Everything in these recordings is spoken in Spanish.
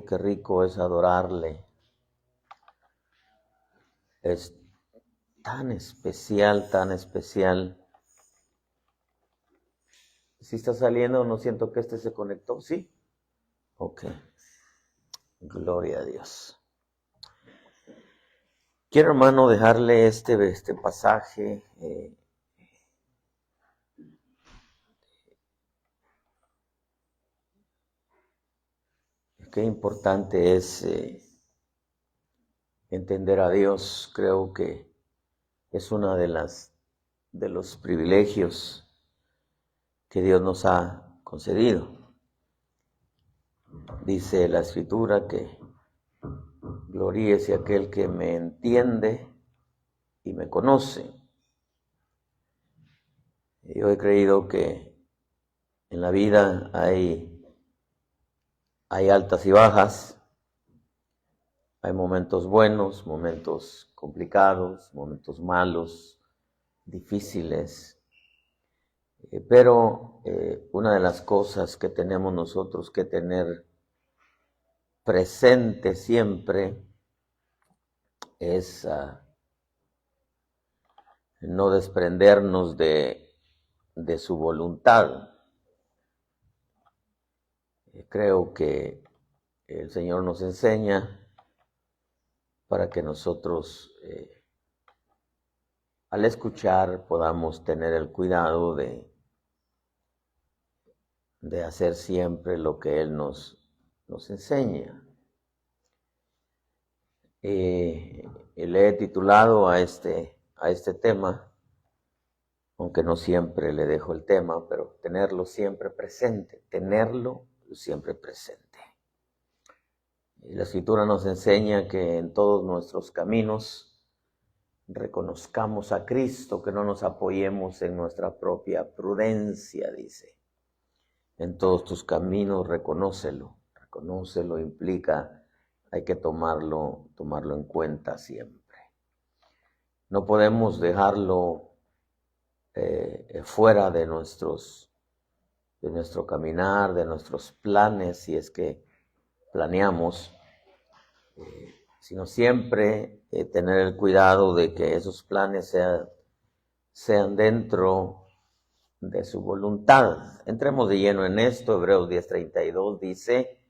qué rico es adorarle. Es tan especial, tan especial. ¿Sí está saliendo? No siento que este se conectó. ¿Sí? Ok. Gloria a Dios. Quiero, hermano, dejarle este pasaje. Qué importante es entender a Dios. Creo que es una de los privilegios que Dios nos ha concedido. Dice la Escritura que gloríese aquel que me entiende y me conoce. Yo he creído que en la vida hay altas y bajas, hay momentos buenos, momentos complicados, momentos malos, difíciles, pero una de las cosas que tenemos nosotros que tener presente siempre es no desprendernos de su voluntad. Creo que el Señor nos enseña para que nosotros al escuchar podamos tener el cuidado de hacer siempre lo que Él nos enseña. Le he titulado a este tema, aunque no siempre le dejo el tema, pero tenerlo siempre presente. Y la Escritura nos enseña que en todos nuestros caminos reconozcamos a Cristo, que no nos apoyemos en nuestra propia prudencia, dice. En todos tus caminos reconócelo implica, hay que tomarlo en cuenta siempre. No podemos dejarlo fuera de nuestro caminar, de nuestros planes, si es que planeamos, sino siempre tener el cuidado de que esos planes sean dentro de su voluntad. Entremos de lleno en esto. Hebreos 10:32 dice: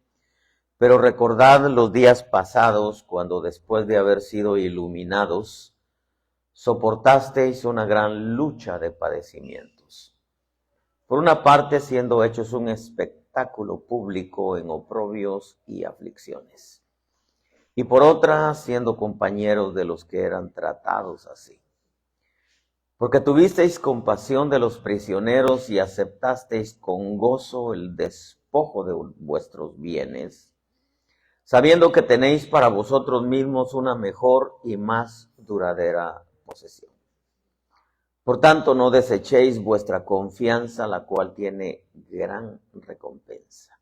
pero recordad los días pasados, cuando después de haber sido iluminados, soportasteis una gran lucha de padecimientos. Por una parte, siendo hechos un espectáculo público en oprobios y aflicciones, y por otra, siendo compañeros de los que eran tratados así. Porque tuvisteis compasión de los prisioneros y aceptasteis con gozo el despojo de vuestros bienes, sabiendo que tenéis para vosotros mismos una mejor y más duradera posesión. Por tanto, no desechéis vuestra confianza, la cual tiene gran recompensa.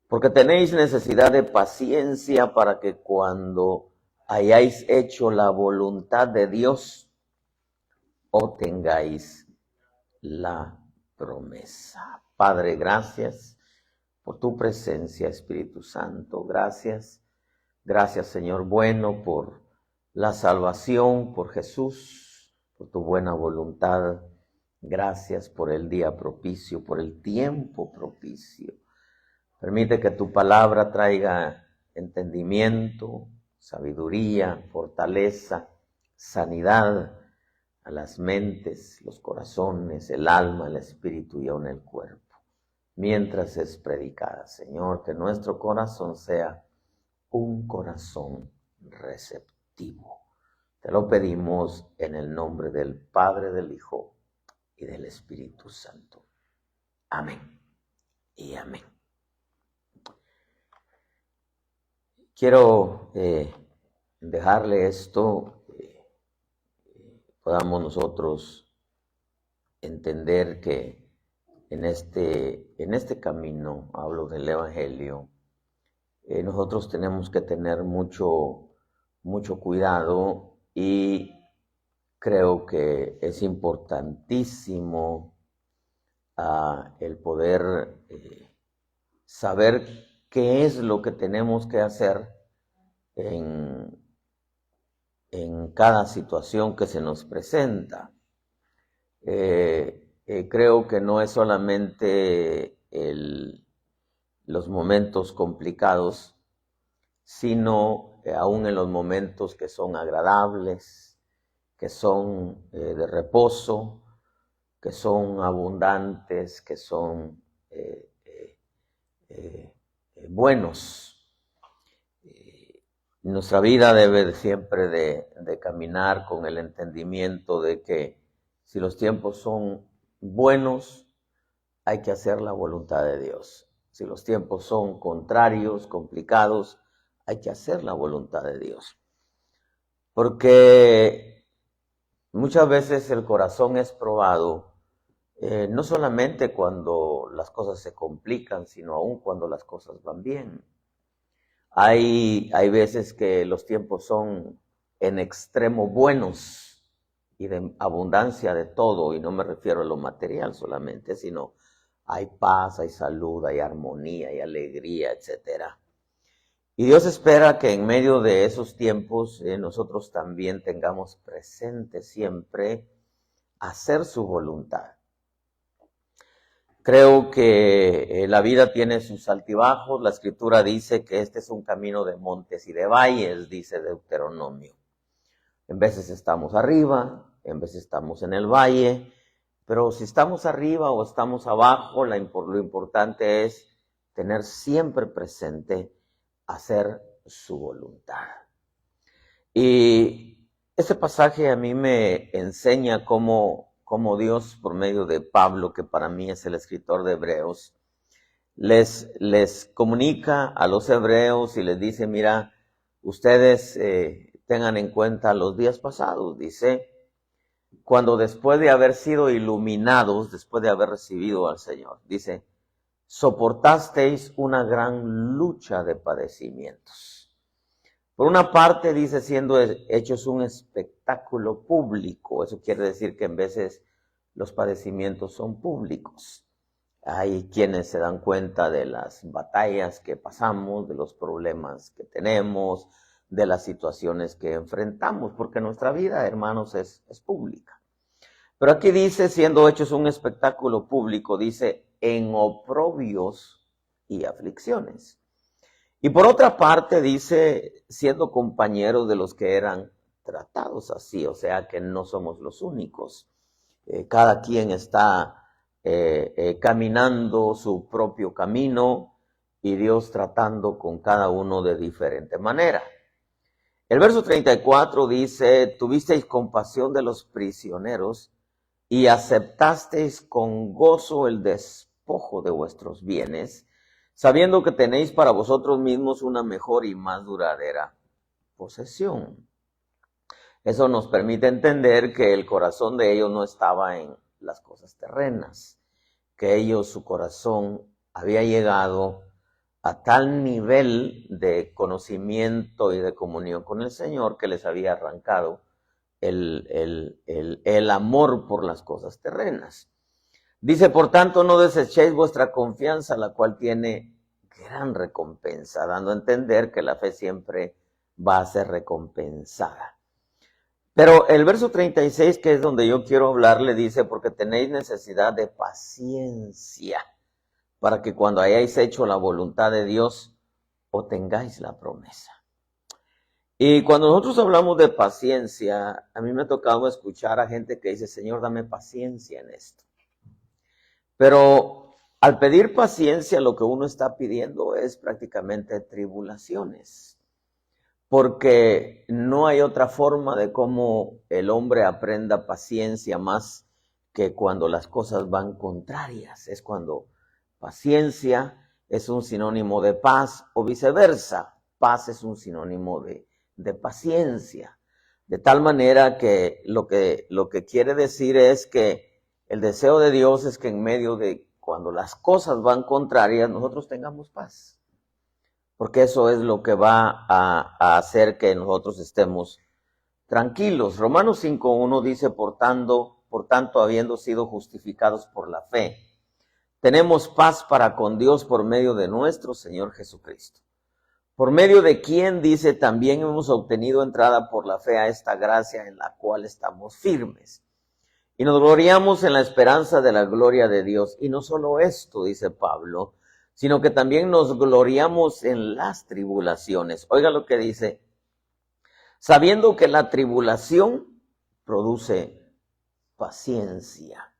Porque tenéis necesidad de paciencia para que cuando hayáis hecho la voluntad de Dios, obtengáis la promesa. Padre, gracias por tu presencia, Espíritu Santo. Gracias, Señor bueno, por la salvación, por Jesús, por tu buena voluntad. Gracias por el día propicio, por el tiempo propicio. Permite que tu palabra traiga entendimiento, sabiduría, fortaleza, sanidad a las mentes, los corazones, el alma, el espíritu y aún el cuerpo, mientras es predicada. Señor, que nuestro corazón sea un corazón receptivo. Te lo pedimos en el nombre del Padre, del Hijo y del Espíritu Santo. Amén y amén. Quiero dejarle esto, podamos nosotros entender que en este camino, hablo del Evangelio, nosotros tenemos que tener mucho cuidado, y creo que es importantísimo el poder saber qué es lo que tenemos que hacer en cada situación que se nos presenta. Creo que no es solamente los momentos complicados, sino aún en los momentos que son agradables, que son de reposo, que son abundantes, que son buenos. Nuestra vida debe siempre de caminar con el entendimiento de que si los tiempos son buenos, hay que hacer la voluntad de Dios. Si los tiempos son contrarios, complicados, hay que hacer la voluntad de Dios. Porque muchas veces el corazón es probado, no solamente cuando las cosas se complican, sino aún cuando las cosas van bien. Hay veces que los tiempos son en extremo buenos y de abundancia de todo, y no me refiero a lo material solamente, sino hay paz, hay salud, hay armonía, hay alegría, etc. Y Dios espera que en medio de esos tiempos nosotros también tengamos presente siempre hacer su voluntad. Creo que la vida tiene sus altibajos. La Escritura dice que este es un camino de montes y de valles, dice Deuteronomio. En veces estamos arriba, en veces estamos en el valle, pero si estamos arriba o estamos abajo, lo importante es tener siempre presente hacer su voluntad. Y este pasaje a mí me enseña cómo Dios, por medio de Pablo, que para mí es el escritor de Hebreos, les comunica a los hebreos y les dice, mira, ustedes tengan en cuenta los días pasados, dice, cuando después de haber sido iluminados, después de haber recibido al Señor, dice, soportasteis una gran lucha de padecimientos. Por una parte dice siendo hechos un espectáculo público, eso quiere decir que en veces los padecimientos son públicos. Hay quienes se dan cuenta de las batallas que pasamos, de los problemas que tenemos, de las situaciones que enfrentamos, porque nuestra vida, hermanos, es pública. Pero aquí dice, siendo hechos un espectáculo público, dice, en oprobios y aflicciones. Y por otra parte dice, siendo compañeros de los que eran tratados así, o sea que no somos los únicos. Cada quien está caminando su propio camino y Dios tratando con cada uno de diferente manera. El verso 34 dice, tuvisteis compasión de los prisioneros y aceptasteis con gozo el despojo de vuestros bienes, sabiendo que tenéis para vosotros mismos una mejor y más duradera posesión. Eso nos permite entender que el corazón de ellos no estaba en las cosas terrenas, que ellos, su corazón había llegado a tal nivel de conocimiento y de comunión con el Señor que les había arrancado el amor por las cosas terrenas. Dice, por tanto, no desechéis vuestra confianza, la cual tiene gran recompensa, dando a entender que la fe siempre va a ser recompensada. Pero el verso 36, que es donde yo quiero hablar, le dice, porque tenéis necesidad de paciencia, para que cuando hayáis hecho la voluntad de Dios, obtengáis la promesa. Y cuando nosotros hablamos de paciencia, a mí me ha tocado escuchar a gente que dice, Señor, dame paciencia en esto. Pero al pedir paciencia, lo que uno está pidiendo es prácticamente tribulaciones, porque no hay otra forma de cómo el hombre aprenda paciencia más que cuando las cosas van contrarias. Es cuando paciencia es un sinónimo de paz o viceversa. Paz es un sinónimo de paciencia. De tal manera que lo que quiere decir es que el deseo de Dios es que en medio de cuando las cosas van contrarias, nosotros tengamos paz. Porque eso es lo que va a hacer que nosotros estemos tranquilos. Romanos 5:1 dice, por tanto, habiendo sido justificados por la fe, tenemos paz para con Dios por medio de nuestro Señor Jesucristo, por medio de quien, dice, también hemos obtenido entrada por la fe a esta gracia en la cual estamos firmes. Y nos gloriamos en la esperanza de la gloria de Dios. Y no solo esto, dice Pablo, sino que también nos gloriamos en las tribulaciones. Oiga lo que dice, sabiendo que la tribulación produce paciencia.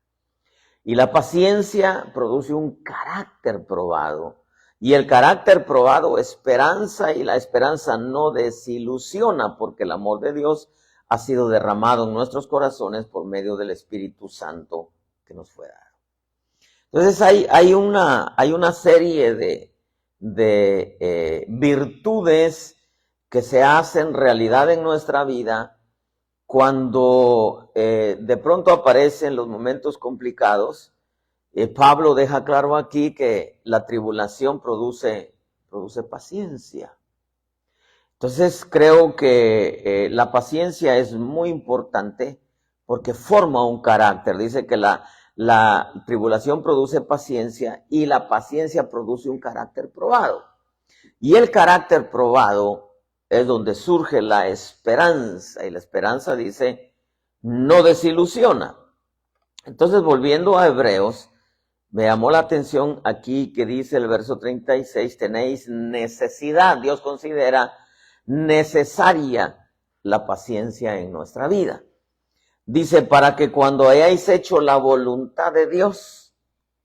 Y la paciencia produce un carácter probado. Y el carácter probado, esperanza, y la esperanza no desilusiona, porque el amor de Dios ha sido derramado en nuestros corazones por medio del Espíritu Santo que nos fue dado. Entonces hay una serie de virtudes que se hacen realidad en nuestra vida cuando de pronto aparecen los momentos complicados. Pablo deja claro aquí que la tribulación produce paciencia. Entonces creo que la paciencia es muy importante porque forma un carácter. Dice que la tribulación produce paciencia y la paciencia produce un carácter probado. Y el carácter probado es donde surge la esperanza. Y la esperanza, dice, no desilusiona. Entonces, volviendo a Hebreos, me llamó la atención aquí que dice el verso 36, tenéis necesidad. Dios considera necesaria la paciencia en nuestra vida. Dice, para que cuando hayáis hecho la voluntad de Dios,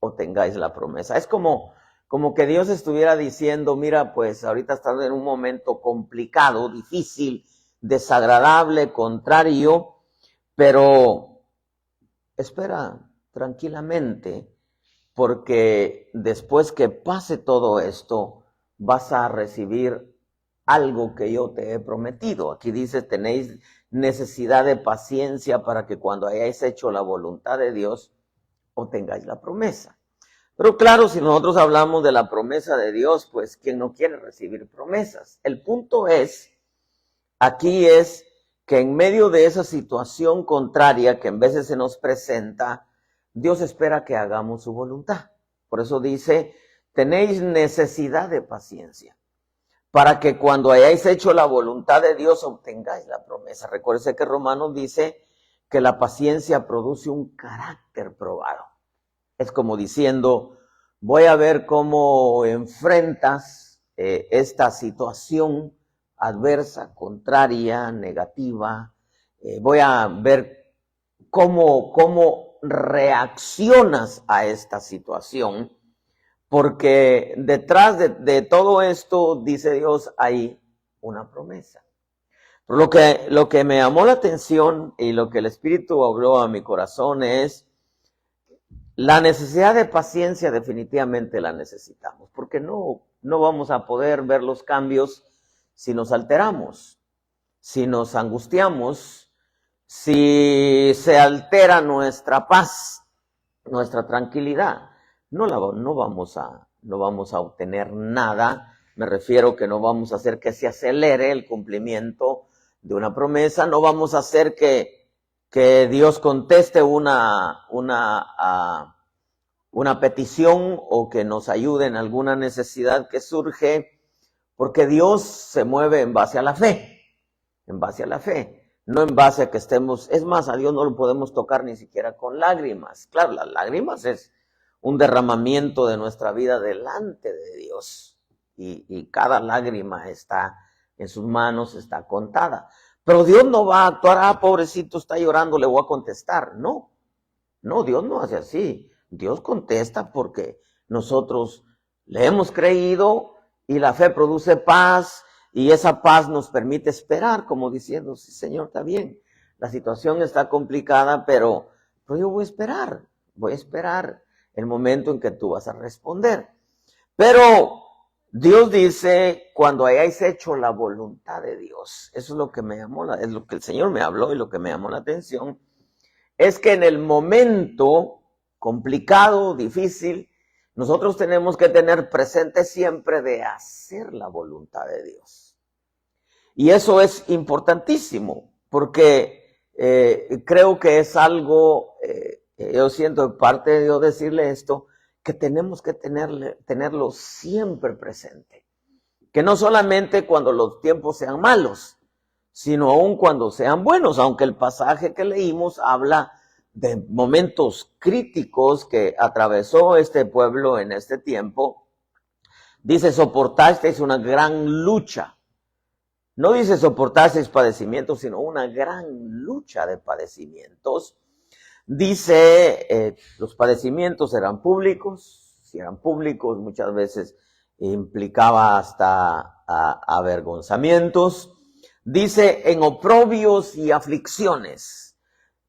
obtengáis la promesa. Es como que Dios estuviera diciendo, mira, pues ahorita estás en un momento complicado, difícil, desagradable, contrario, pero espera tranquilamente, porque después que pase todo esto, vas a recibir algo que yo te he prometido. Aquí dice, tenéis necesidad de paciencia para que cuando hayáis hecho la voluntad de Dios, obtengáis la promesa. Pero claro, si nosotros hablamos de la promesa de Dios, pues ¿quién no quiere recibir promesas? El punto aquí es que en medio de esa situación contraria que en veces se nos presenta, Dios espera que hagamos su voluntad. Por eso dice, tenéis necesidad de paciencia, para que cuando hayáis hecho la voluntad de Dios obtengáis la promesa. Recuérdese que Romanos dice que la paciencia produce un carácter probado. Es como diciendo, voy a ver cómo enfrentas esta situación adversa, contraria, negativa. Voy a ver cómo reaccionas a esta situación. Porque detrás de todo esto, dice Dios, hay una promesa. Pero lo que me llamó la atención y lo que el Espíritu habló a mi corazón es la necesidad de paciencia. Definitivamente la necesitamos, porque no vamos a poder ver los cambios si nos alteramos, si nos angustiamos, si se altera nuestra paz, nuestra tranquilidad. No vamos a obtener nada. Me refiero que no vamos a hacer que se acelere el cumplimiento de una promesa. No vamos a hacer que Dios conteste una petición o que nos ayude en alguna necesidad que surge, porque Dios se mueve en base a la fe, no en base a que estemos. Es más, a Dios no lo podemos tocar ni siquiera con lágrimas. Claro, las lágrimas es un derramamiento de nuestra vida delante de Dios, y cada lágrima está en sus manos, está contada. Pero Dios no va a actuar, pobrecito, está llorando, le voy a contestar. No, Dios no hace así. Dios contesta porque nosotros le hemos creído y la fe produce paz, y esa paz nos permite esperar, como diciendo, sí, Señor, está bien, la situación está complicada, pero yo voy a esperar el momento en que tú vas a responder. Pero Dios dice, cuando hayáis hecho la voluntad de Dios. Eso es lo que es lo que el Señor me habló, y lo que me llamó la atención es que en el momento complicado, difícil, nosotros tenemos que tener presente siempre de hacer la voluntad de Dios. Y eso es importantísimo, porque creo que es algo, yo siento de parte de Dios decirle esto, que tenemos que tenerlo siempre presente. Que no solamente cuando los tiempos sean malos, sino aún cuando sean buenos, aunque el pasaje que leímos habla de momentos críticos que atravesó este pueblo en este tiempo. Dice, soportasteis una gran lucha. No dice soportasteis padecimientos, sino una gran lucha de padecimientos. Dice, los padecimientos eran públicos. Si eran públicos, muchas veces implicaba hasta avergonzamientos. Dice, en oprobios y aflicciones.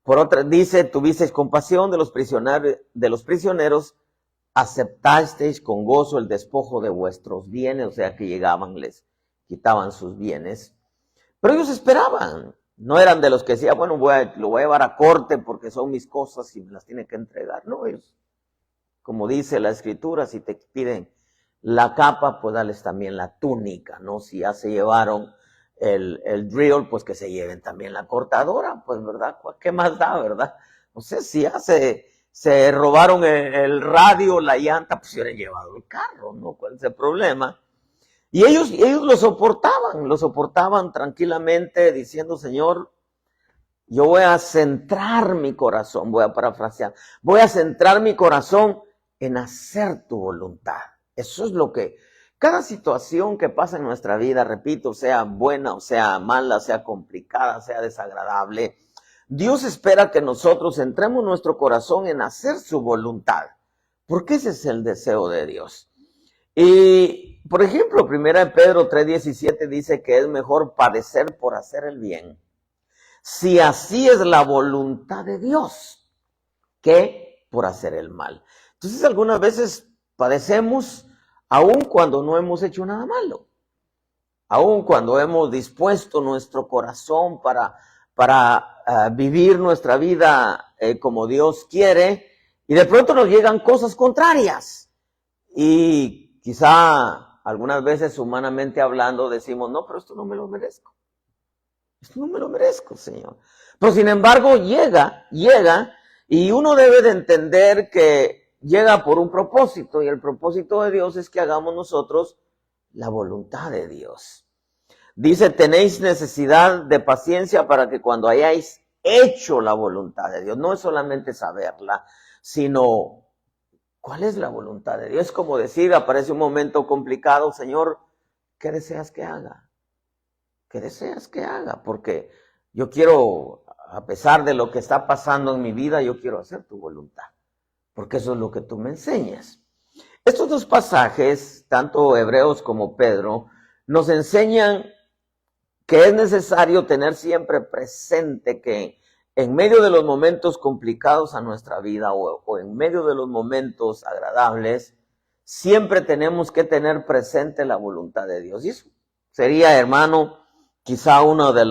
Por otra, dice, tuvisteis compasión de los prisioneros, aceptasteis con gozo el despojo de vuestros bienes, o sea que llegaban, les quitaban sus bienes. Pero ellos esperaban, no eran de los que decían, bueno, lo voy a llevar a corte porque son mis cosas y me las tiene que entregar. No, ellos, como dice la Escritura, si te piden la capa, pues dales también la túnica, ¿no? Si ya se llevaron el drill, pues que se lleven también la cortadora, pues, ¿verdad? ¿Qué más da, verdad? O sea, si ya se robaron el radio, la llanta, pues se hubieran llevado el carro, ¿no? ¿Cuál es el problema? Y ellos lo soportaban tranquilamente, diciendo, Señor, yo voy a centrar mi corazón, voy a parafrasear, voy a centrar mi corazón en hacer tu voluntad. Eso es lo que, cada situación que pasa en nuestra vida, repito, sea buena o sea mala, sea complicada, sea desagradable, Dios espera que nosotros centremos nuestro corazón en hacer su voluntad, porque ese es el deseo de Dios. Y, por ejemplo, 1 Pedro 3:17 dice que es mejor padecer por hacer el bien, si así es la voluntad de Dios, que por hacer el mal. Entonces, algunas veces padecemos aun cuando no hemos hecho nada malo, aun cuando hemos dispuesto nuestro corazón para vivir nuestra vida como Dios quiere, y de pronto nos llegan cosas contrarias. Y quizá algunas veces, humanamente hablando, decimos, no, pero esto no me lo merezco. Esto no me lo merezco, Señor. Pero sin embargo, llega, y uno debe de entender que llega por un propósito, y el propósito de Dios es que hagamos nosotros la voluntad de Dios. Dice, tenéis necesidad de paciencia para que cuando hayáis hecho la voluntad de Dios, no es solamente saberla, sino ¿cuál es la voluntad de Dios? Es como decir, aparece un momento complicado, Señor, ¿qué deseas que haga? ¿Qué deseas que haga? Porque yo quiero, a pesar de lo que está pasando en mi vida, yo quiero hacer tu voluntad, porque eso es lo que tú me enseñas. Estos dos pasajes, tanto Hebreos como Pedro, nos enseñan que es necesario tener siempre presente que en medio de los momentos complicados a nuestra vida o en medio de los momentos agradables, siempre tenemos que tener presente la voluntad de Dios. Y eso sería, hermano, quizá uno de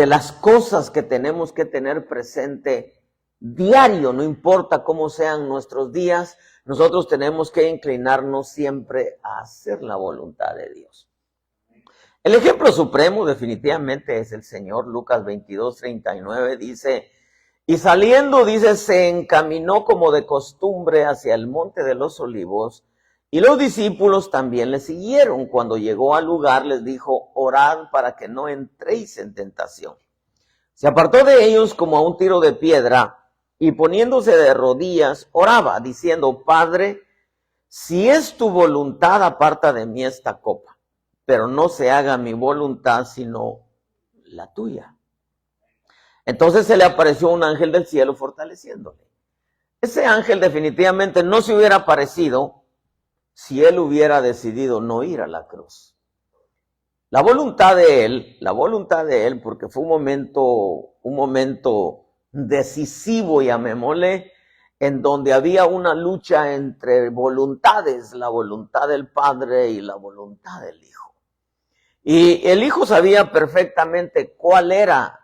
las cosas que tenemos que tener presente diario, no importa cómo sean nuestros días, nosotros tenemos que inclinarnos siempre a hacer la voluntad de Dios. El ejemplo supremo definitivamente es el Señor. Lucas 22:39 dice, y saliendo, dice, se encaminó como de costumbre hacia el monte de los olivos, y los discípulos también le siguieron. Cuando llegó al lugar les dijo, orad para que no entréis en tentación. Se apartó de ellos como a un tiro de piedra, y poniéndose de rodillas, oraba, diciendo, Padre, si es tu voluntad, aparta de mí esta copa, pero no se haga mi voluntad, sino la tuya. Entonces se le apareció un ángel del cielo fortaleciéndole. Ese ángel definitivamente no se hubiera aparecido si él hubiera decidido no ir a la cruz. La voluntad de él, porque fue un momento decisivo, llamémosle, en donde había una lucha entre voluntades, la voluntad del Padre y la voluntad del Hijo. Y el Hijo sabía perfectamente cuál era,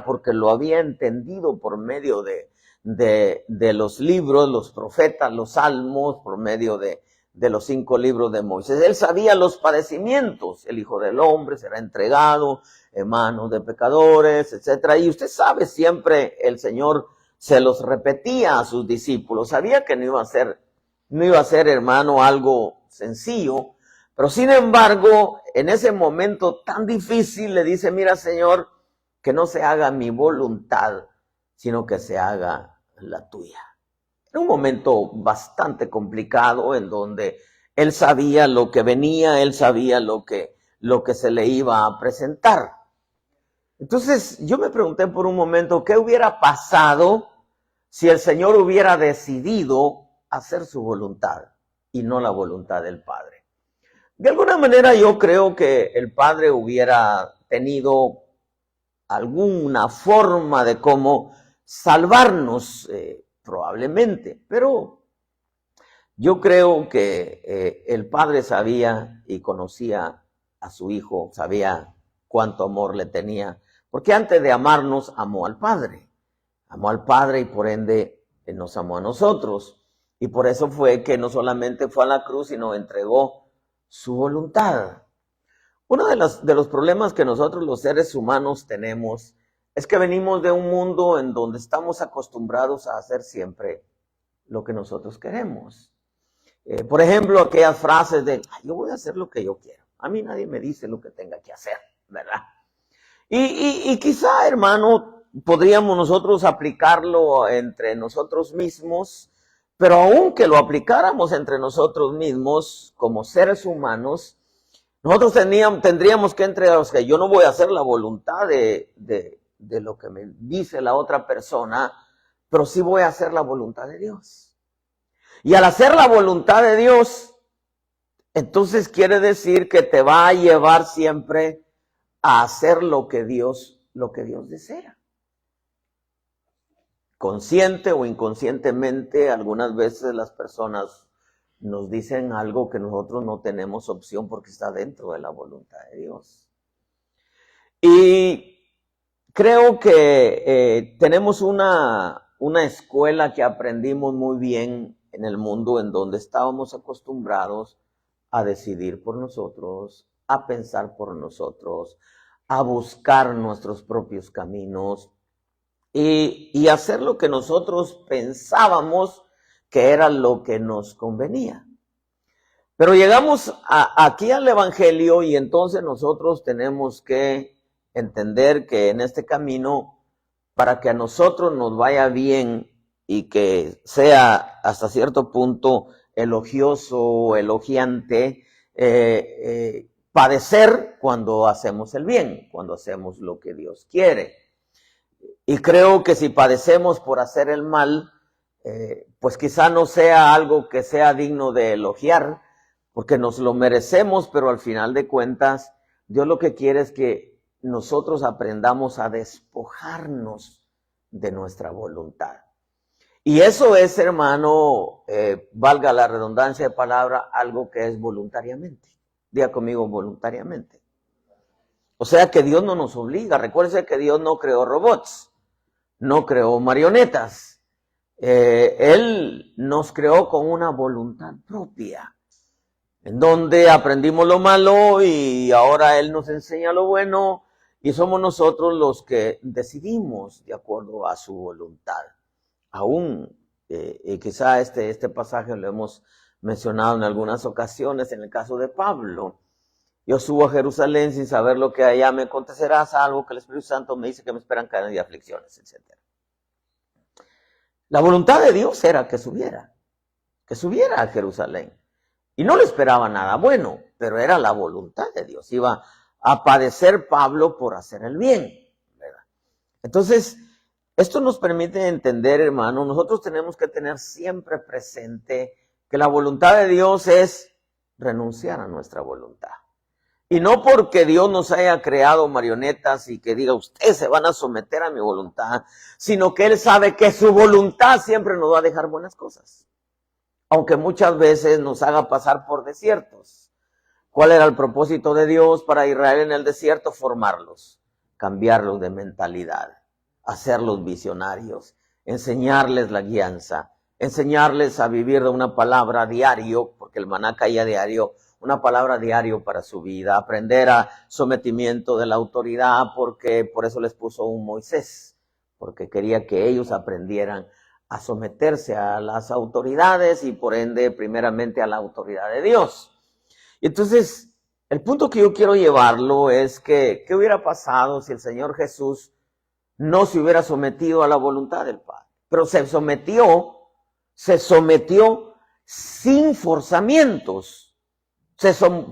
porque lo había entendido por medio de los libros, los profetas, los salmos, por medio de los 5 libros de Moisés. Él sabía los padecimientos. El Hijo del Hombre será entregado en manos de pecadores, etcétera. Y usted sabe, siempre el Señor se los repetía a sus discípulos. Sabía que no iba a ser, hermano, algo sencillo, pero sin embargo, en ese momento tan difícil le dice, mira, Señor, que no se haga mi voluntad, sino que se haga la tuya. Era un momento bastante complicado en donde él sabía lo que venía, él sabía lo que se le iba a presentar. Entonces yo me pregunté por un momento, ¿qué hubiera pasado si el Señor hubiera decidido hacer su voluntad y no la voluntad del Padre? De alguna manera yo creo que el Padre hubiera tenido alguna forma de cómo salvarnos, probablemente, pero yo creo que el Padre sabía y conocía a su Hijo, sabía cuánto amor le tenía, porque antes de amarnos, amó al Padre y por ende nos amó a nosotros. Y por eso fue que no solamente fue a la cruz, sino entregó su voluntad. Uno de los problemas que nosotros los seres humanos tenemos es que venimos de un mundo en donde estamos acostumbrados a hacer siempre lo que nosotros queremos. Por ejemplo, aquellas frases de, yo voy a hacer lo que yo quiero. A mí nadie me dice lo que tenga que hacer, ¿verdad? Y quizá, hermano, podríamos nosotros aplicarlo entre nosotros mismos, pero aunque lo aplicáramos entre nosotros mismos como seres humanos, nosotros tendríamos que entregarnos que yo no voy a hacer la voluntad de lo que me dice la otra persona, pero sí voy a hacer la voluntad de Dios. Y al hacer la voluntad de Dios, entonces quiere decir que te va a llevar siempre a hacer lo que Dios desea. Consciente o inconscientemente, algunas veces las personas nos dicen algo que nosotros no tenemos opción porque está dentro de la voluntad de Dios. Y creo que tenemos una escuela que aprendimos muy bien en el mundo en donde estábamos acostumbrados a decidir por nosotros, a pensar por nosotros, a buscar nuestros propios caminos y hacer lo que nosotros pensábamos que era lo que nos convenía. Pero llegamos aquí al Evangelio y entonces nosotros tenemos que entender que en este camino, para que a nosotros nos vaya bien y que sea hasta cierto punto elogioso o elogiante, padecer cuando hacemos el bien, cuando hacemos lo que Dios quiere. Y creo que si padecemos por hacer el mal, pues quizá no sea algo que sea digno de elogiar, porque nos lo merecemos, pero al final de cuentas, Dios lo que quiere es que nosotros aprendamos a despojarnos de nuestra voluntad. Y eso es, hermano, valga la redundancia de palabra, algo que es voluntariamente. Diga conmigo, voluntariamente. O sea que Dios no nos obliga. Recuérdese que Dios no creó robots, no creó marionetas. Él nos creó con una voluntad propia, en donde aprendimos lo malo y ahora Él nos enseña lo bueno y somos nosotros los que decidimos de acuerdo a su voluntad. Aún, quizá este pasaje lo hemos mencionado en algunas ocasiones, en el caso de Pablo. Yo subo a Jerusalén sin saber lo que allá me acontecerá, salvo que el Espíritu Santo me dice que me esperan cadenas y aflicciones, etc. La voluntad de Dios era que subiera a Jerusalén. Y no le esperaba nada bueno, pero era la voluntad de Dios. Iba a padecer Pablo por hacer el bien, ¿verdad? Entonces, esto nos permite entender, hermano, nosotros tenemos que tener siempre presente que la voluntad de Dios es renunciar a nuestra voluntad. Y no porque Dios nos haya creado marionetas y que diga, ustedes se van a someter a mi voluntad, sino que Él sabe que su voluntad siempre nos va a dejar buenas cosas. Aunque muchas veces nos haga pasar por desiertos. ¿Cuál era el propósito de Dios para Israel en el desierto? Formarlos, cambiarlos de mentalidad, hacerlos visionarios, enseñarles la guianza, enseñarles a vivir de una palabra diario, porque el maná caía diario, una palabra diario para su vida, aprender a sometimiento de la autoridad, porque por eso les puso un Moisés, porque quería que ellos aprendieran a someterse a las autoridades y por ende primeramente a la autoridad de Dios. Y entonces, el punto que yo quiero llevarlo es que, ¿qué hubiera pasado si el Señor Jesús no se hubiera sometido a la voluntad del Padre? Pero se sometió sin forzamientos.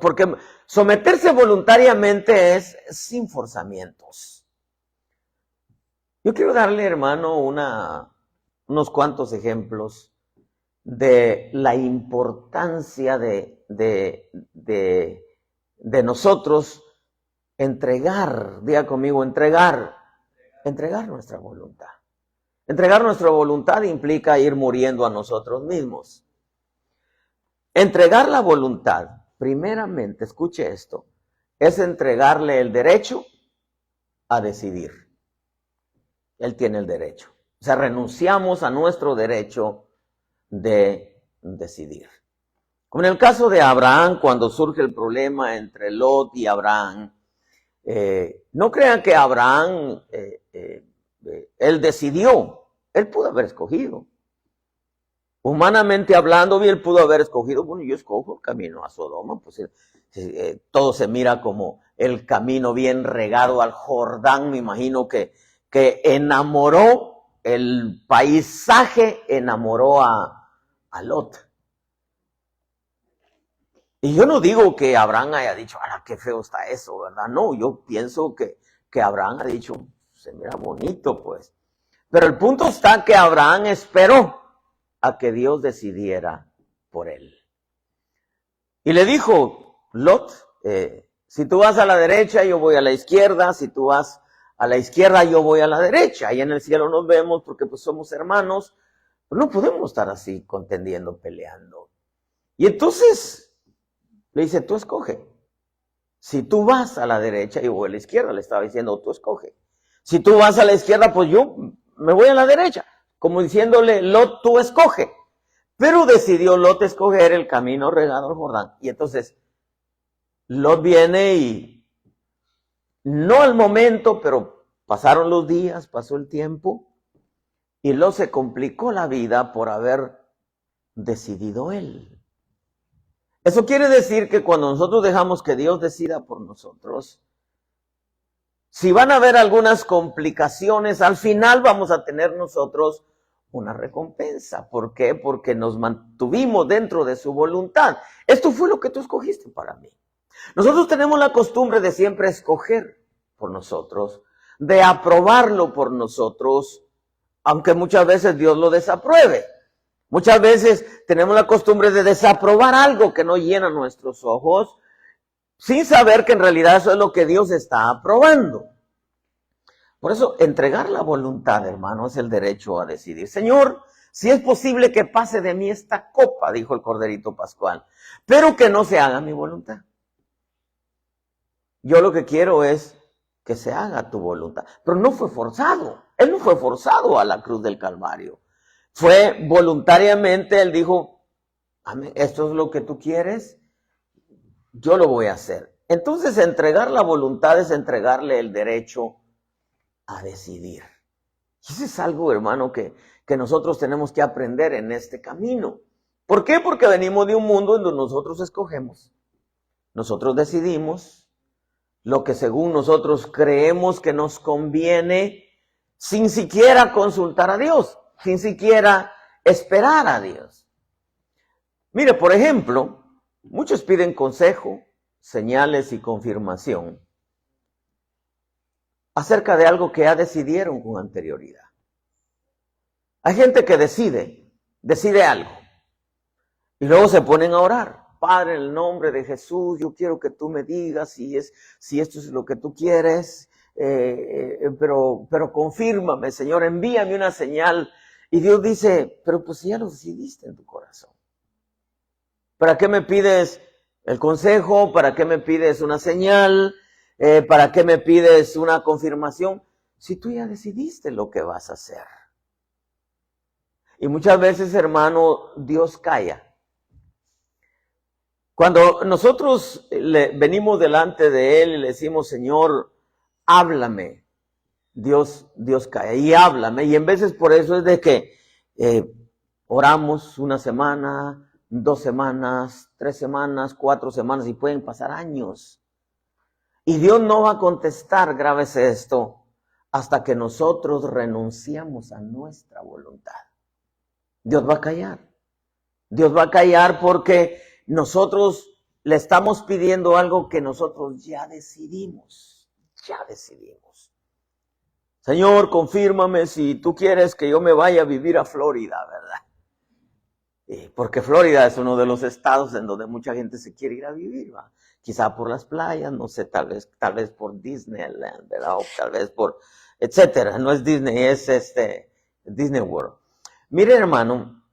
Porque someterse voluntariamente es sin forzamientos. Yo quiero darle, hermano, unos cuantos ejemplos de la importancia de nosotros entregar, diga conmigo, entregar nuestra voluntad. Entregar nuestra voluntad implica ir muriendo a nosotros mismos. Entregar la voluntad, primeramente, escuche esto, es entregarle el derecho a decidir. Él tiene el derecho. O sea, renunciamos a nuestro derecho de decidir. Como en el caso de Abraham, cuando surge el problema entre Lot y Abraham, no crean que Abraham, él decidió, él pudo haber escogido. Humanamente hablando, él pudo haber escogido, bueno, yo escojo el camino a Sodoma, pues todo se mira como el camino bien regado al Jordán, me imagino que enamoró, el paisaje enamoró a Lot. Y yo no digo que Abraham haya dicho, ¡ah, qué feo está eso!, ¿verdad? No, yo pienso que Abraham ha dicho, se mira bonito, pues. Pero el punto está que Abraham esperó a que Dios decidiera por él. Y le dijo, Lot, si tú vas a la derecha, yo voy a la izquierda, si tú vas a la izquierda, yo voy a la derecha, y en el cielo nos vemos porque pues somos hermanos, pero no podemos estar así contendiendo, peleando. Y entonces le dice, tú escoge. Si tú vas a la derecha, yo voy a la izquierda, le estaba diciendo, tú escoge. Si tú vas a la izquierda, pues yo me voy a la derecha. Como diciéndole, Lot, tú escoge. Pero decidió Lot escoger el camino regado al Jordán. Y entonces, Lot viene y, no al momento, pero pasaron los días, pasó el tiempo, y Lot se complicó la vida por haber decidido él. Eso quiere decir que cuando nosotros dejamos que Dios decida por nosotros, si van a haber algunas complicaciones, al final vamos a tener nosotros una recompensa. ¿Por qué? Porque nos mantuvimos dentro de su voluntad. Esto fue lo que tú escogiste para mí. Nosotros tenemos la costumbre de siempre escoger por nosotros, de aprobarlo por nosotros, aunque muchas veces Dios lo desapruebe. Muchas veces tenemos la costumbre de desaprobar algo que no llena nuestros ojos, sin saber que en realidad eso es lo que Dios está aprobando. Por eso, entregar la voluntad, hermano, es el derecho a decidir. Señor, si es posible que pase de mí esta copa, dijo el Corderito Pascual, pero que no se haga mi voluntad. Yo lo que quiero es que se haga tu voluntad. Pero no fue forzado. Él no fue forzado a la cruz del Calvario. Fue voluntariamente, él dijo, amén, esto es lo que tú quieres, yo lo voy a hacer. Entonces, entregar la voluntad es entregarle el derecho a decidir. Y eso es algo, hermano, que nosotros tenemos que aprender en este camino. ¿Por qué? Porque venimos de un mundo en donde nosotros escogemos. Nosotros decidimos lo que según nosotros creemos que nos conviene, sin siquiera consultar a Dios, sin siquiera esperar a Dios. Mire, por ejemplo, muchos piden consejo, señales y confirmación acerca de algo que ya decidieron con anterioridad. Hay gente que decide algo, y luego se ponen a orar. Padre, en el nombre de Jesús, yo quiero que tú me digas si esto es lo que tú quieres, pero confírmame, Señor, envíame una señal. Y Dios dice, pero pues ya lo decidiste en tu corazón. ¿Para qué me pides el consejo? ¿Para qué me pides una señal? ¿Para qué me pides una confirmación? Si tú ya decidiste lo que vas a hacer. Y muchas veces, hermano, Dios calla. Cuando nosotros venimos delante de Él y le decimos, Señor, háblame, Dios cae y háblame. Y en veces por eso es de que oramos una semana, 2 semanas, 3 semanas, 4 semanas y pueden pasar años. Y Dios no va a contestar, grábese esto, hasta que nosotros renunciamos a nuestra voluntad. Dios va a callar. Dios va a callar porque nosotros le estamos pidiendo algo que nosotros ya decidimos. Ya decidimos. Señor, confírmame si tú quieres que yo me vaya a vivir a Florida, ¿verdad? Porque Florida es uno de los estados en donde mucha gente se quiere ir a vivir, ¿va? Quizá por las playas, no sé, tal vez por Disneyland, ¿verdad? O tal vez por, etcétera. No es Disney, es Disney World. Mire, hermano,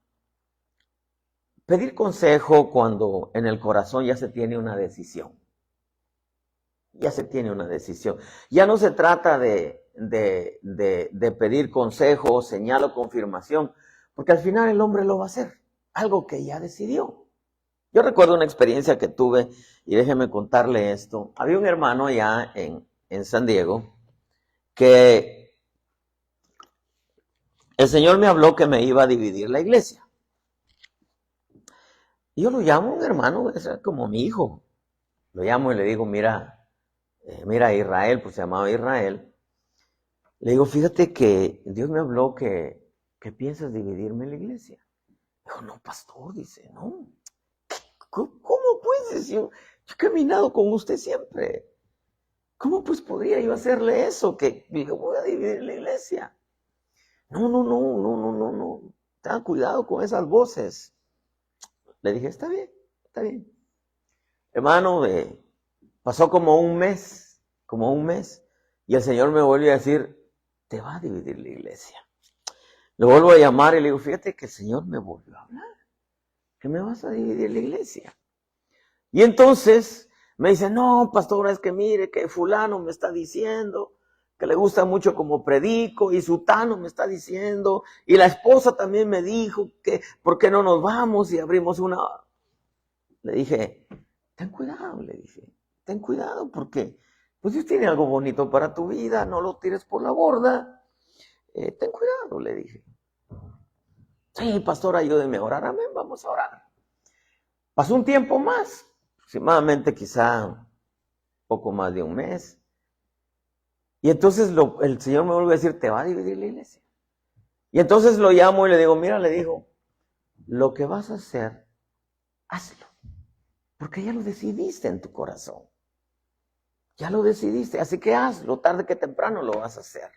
pedir consejo cuando en el corazón ya se tiene una decisión. Ya se tiene una decisión. Ya no se trata de pedir consejo, señal o confirmación, porque al final el hombre lo va a hacer, algo que ya decidió. Yo recuerdo una experiencia que tuve, y déjeme contarle esto. Había un hermano allá en San Diego, que el Señor me habló que me iba a dividir la iglesia. Y yo lo llamo un hermano, es como mi hijo. Lo llamo y le digo, mira Israel, pues se llamaba Israel. Le digo, fíjate que Dios me habló que piensas dividirme la iglesia. Dijo, no, pastor, dice, no. ¿Cómo pues? Yo he caminado con usted siempre. ¿Cómo pues podría yo hacerle eso? Que voy a dividir la iglesia. No. Ten cuidado con esas voces. Le dije, está bien. Hermano, pasó como un mes, y el Señor me volvió a decir, te va a dividir la iglesia. Le vuelvo a llamar y le digo, fíjate que el Señor me volvió a hablar, que me vas a dividir la iglesia. Y entonces me dice, no, pastor, es que mire que fulano me está diciendo que le gusta mucho como predico, y sutano me está diciendo, y la esposa también me dijo que ¿por qué no nos vamos y abrimos una? Le dije, ten cuidado porque pues Dios tiene algo bonito para tu vida, no lo tires por la borda. Ten cuidado, le dije. Sí, pastor, ayúdeme a orar, amén, vamos a orar. Pasó un tiempo más, aproximadamente quizá poco más de un mes. Y entonces el Señor me vuelve a decir, te va a dividir la iglesia. Y entonces lo llamo y le digo, mira, le digo, lo que vas a hacer, hazlo. Porque ya lo decidiste en tu corazón. Ya lo decidiste, así que hazlo, tarde que temprano lo vas a hacer.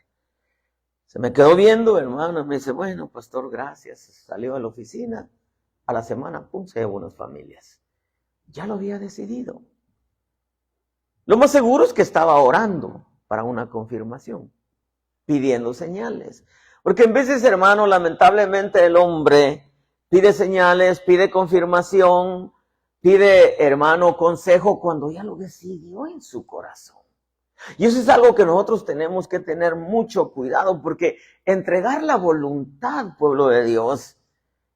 Se me quedó viendo, hermano, me dice, bueno, pastor, gracias. Salió a la oficina, a la semana, pum, se llevó unas familias. Ya lo había decidido. Lo más seguro es que estaba orando para una confirmación, pidiendo señales. Porque en veces, hermano, lamentablemente el hombre pide señales, pide confirmación, pide, hermano, consejo cuando ya lo decidió en su corazón. Y eso es algo que nosotros tenemos que tener mucho cuidado, porque entregar la voluntad, pueblo de Dios,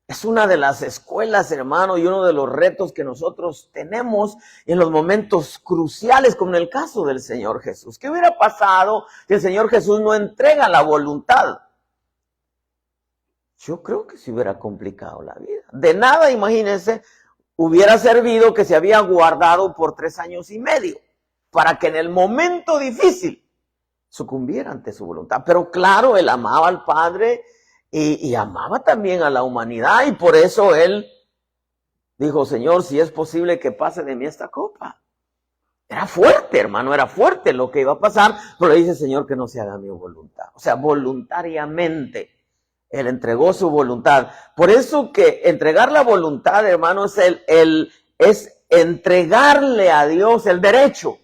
es una de las escuelas, hermano, y uno de los retos que nosotros tenemos en los momentos cruciales, como en el caso del Señor Jesús. ¿Qué hubiera pasado si el Señor Jesús no entrega la voluntad? Yo creo que se hubiera complicado la vida. De nada, imagínense, hubiera servido que se había guardado por 3 años y medio, para que en el momento difícil sucumbiera ante su voluntad. Pero claro, él amaba al Padre y amaba también a la humanidad, y por eso él dijo, Señor, si es posible que pase de mí esta copa. Era fuerte, hermano, era fuerte lo que iba a pasar, pero le dice, Señor, que no se haga mi voluntad. O sea, voluntariamente él entregó su voluntad. Por eso que entregar la voluntad, hermano, es entregarle a Dios el derecho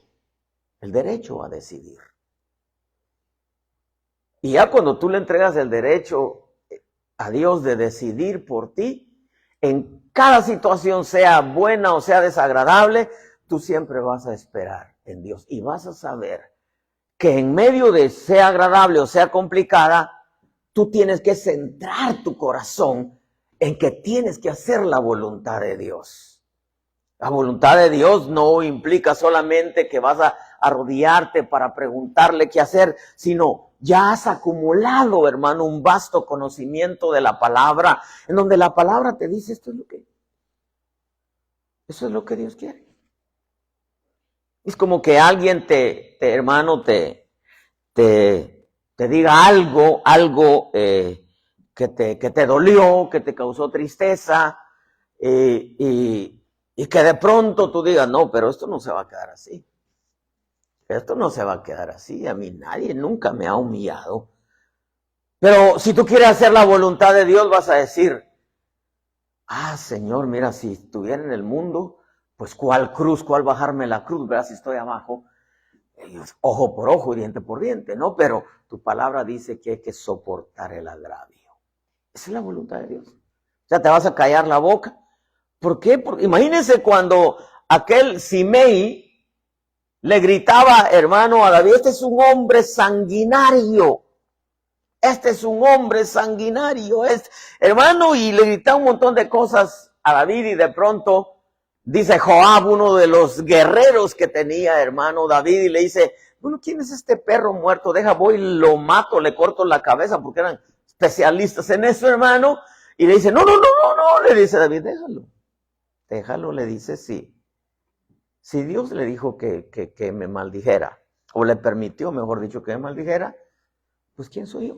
a decidir. Y ya cuando tú le entregas el derecho a Dios de decidir por ti, en cada situación, sea buena o sea desagradable, tú siempre vas a esperar en Dios y vas a saber que en medio de sea agradable o sea complicada, tú tienes que centrar tu corazón en que tienes que hacer la voluntad de Dios. La voluntad de Dios no implica solamente que vas arrodillarte para preguntarle qué hacer, sino ya has acumulado, hermano, un vasto conocimiento de la palabra, en donde la palabra te dice eso es lo que Dios quiere. Es como que alguien hermano, te diga algo que te dolió, que te causó tristeza, y que de pronto tú digas, no, pero esto no se va a quedar así. Esto no se va a quedar así. A mí nadie nunca me ha humillado. Pero si tú quieres hacer la voluntad de Dios, vas a decir, Señor, mira, si estuviera en el mundo, pues cuál cruz, cuál bajarme la cruz, ¿verdad? Si estoy abajo, ojo por ojo y diente por diente, ¿no? Pero tu palabra dice que hay que soportar el agravio. Esa es la voluntad de Dios. O sea, te vas a callar la boca. ¿Por qué? Porque imagínense cuando aquel Simei le gritaba, hermano, a David, este es un hombre sanguinario. Este es un hombre sanguinario, hermano, y le gritaba un montón de cosas a David y de pronto dice Joab, uno de los guerreros que tenía, hermano, David, y le dice, bueno, ¿quién es este perro muerto? Voy, lo mato, le corto la cabeza, porque eran especialistas en eso, hermano. Y le dice, no, le dice David, déjalo, le dice, sí. Si Dios le dijo que me maldijera, o le permitió, mejor dicho, que me maldijera, pues ¿quién soy yo?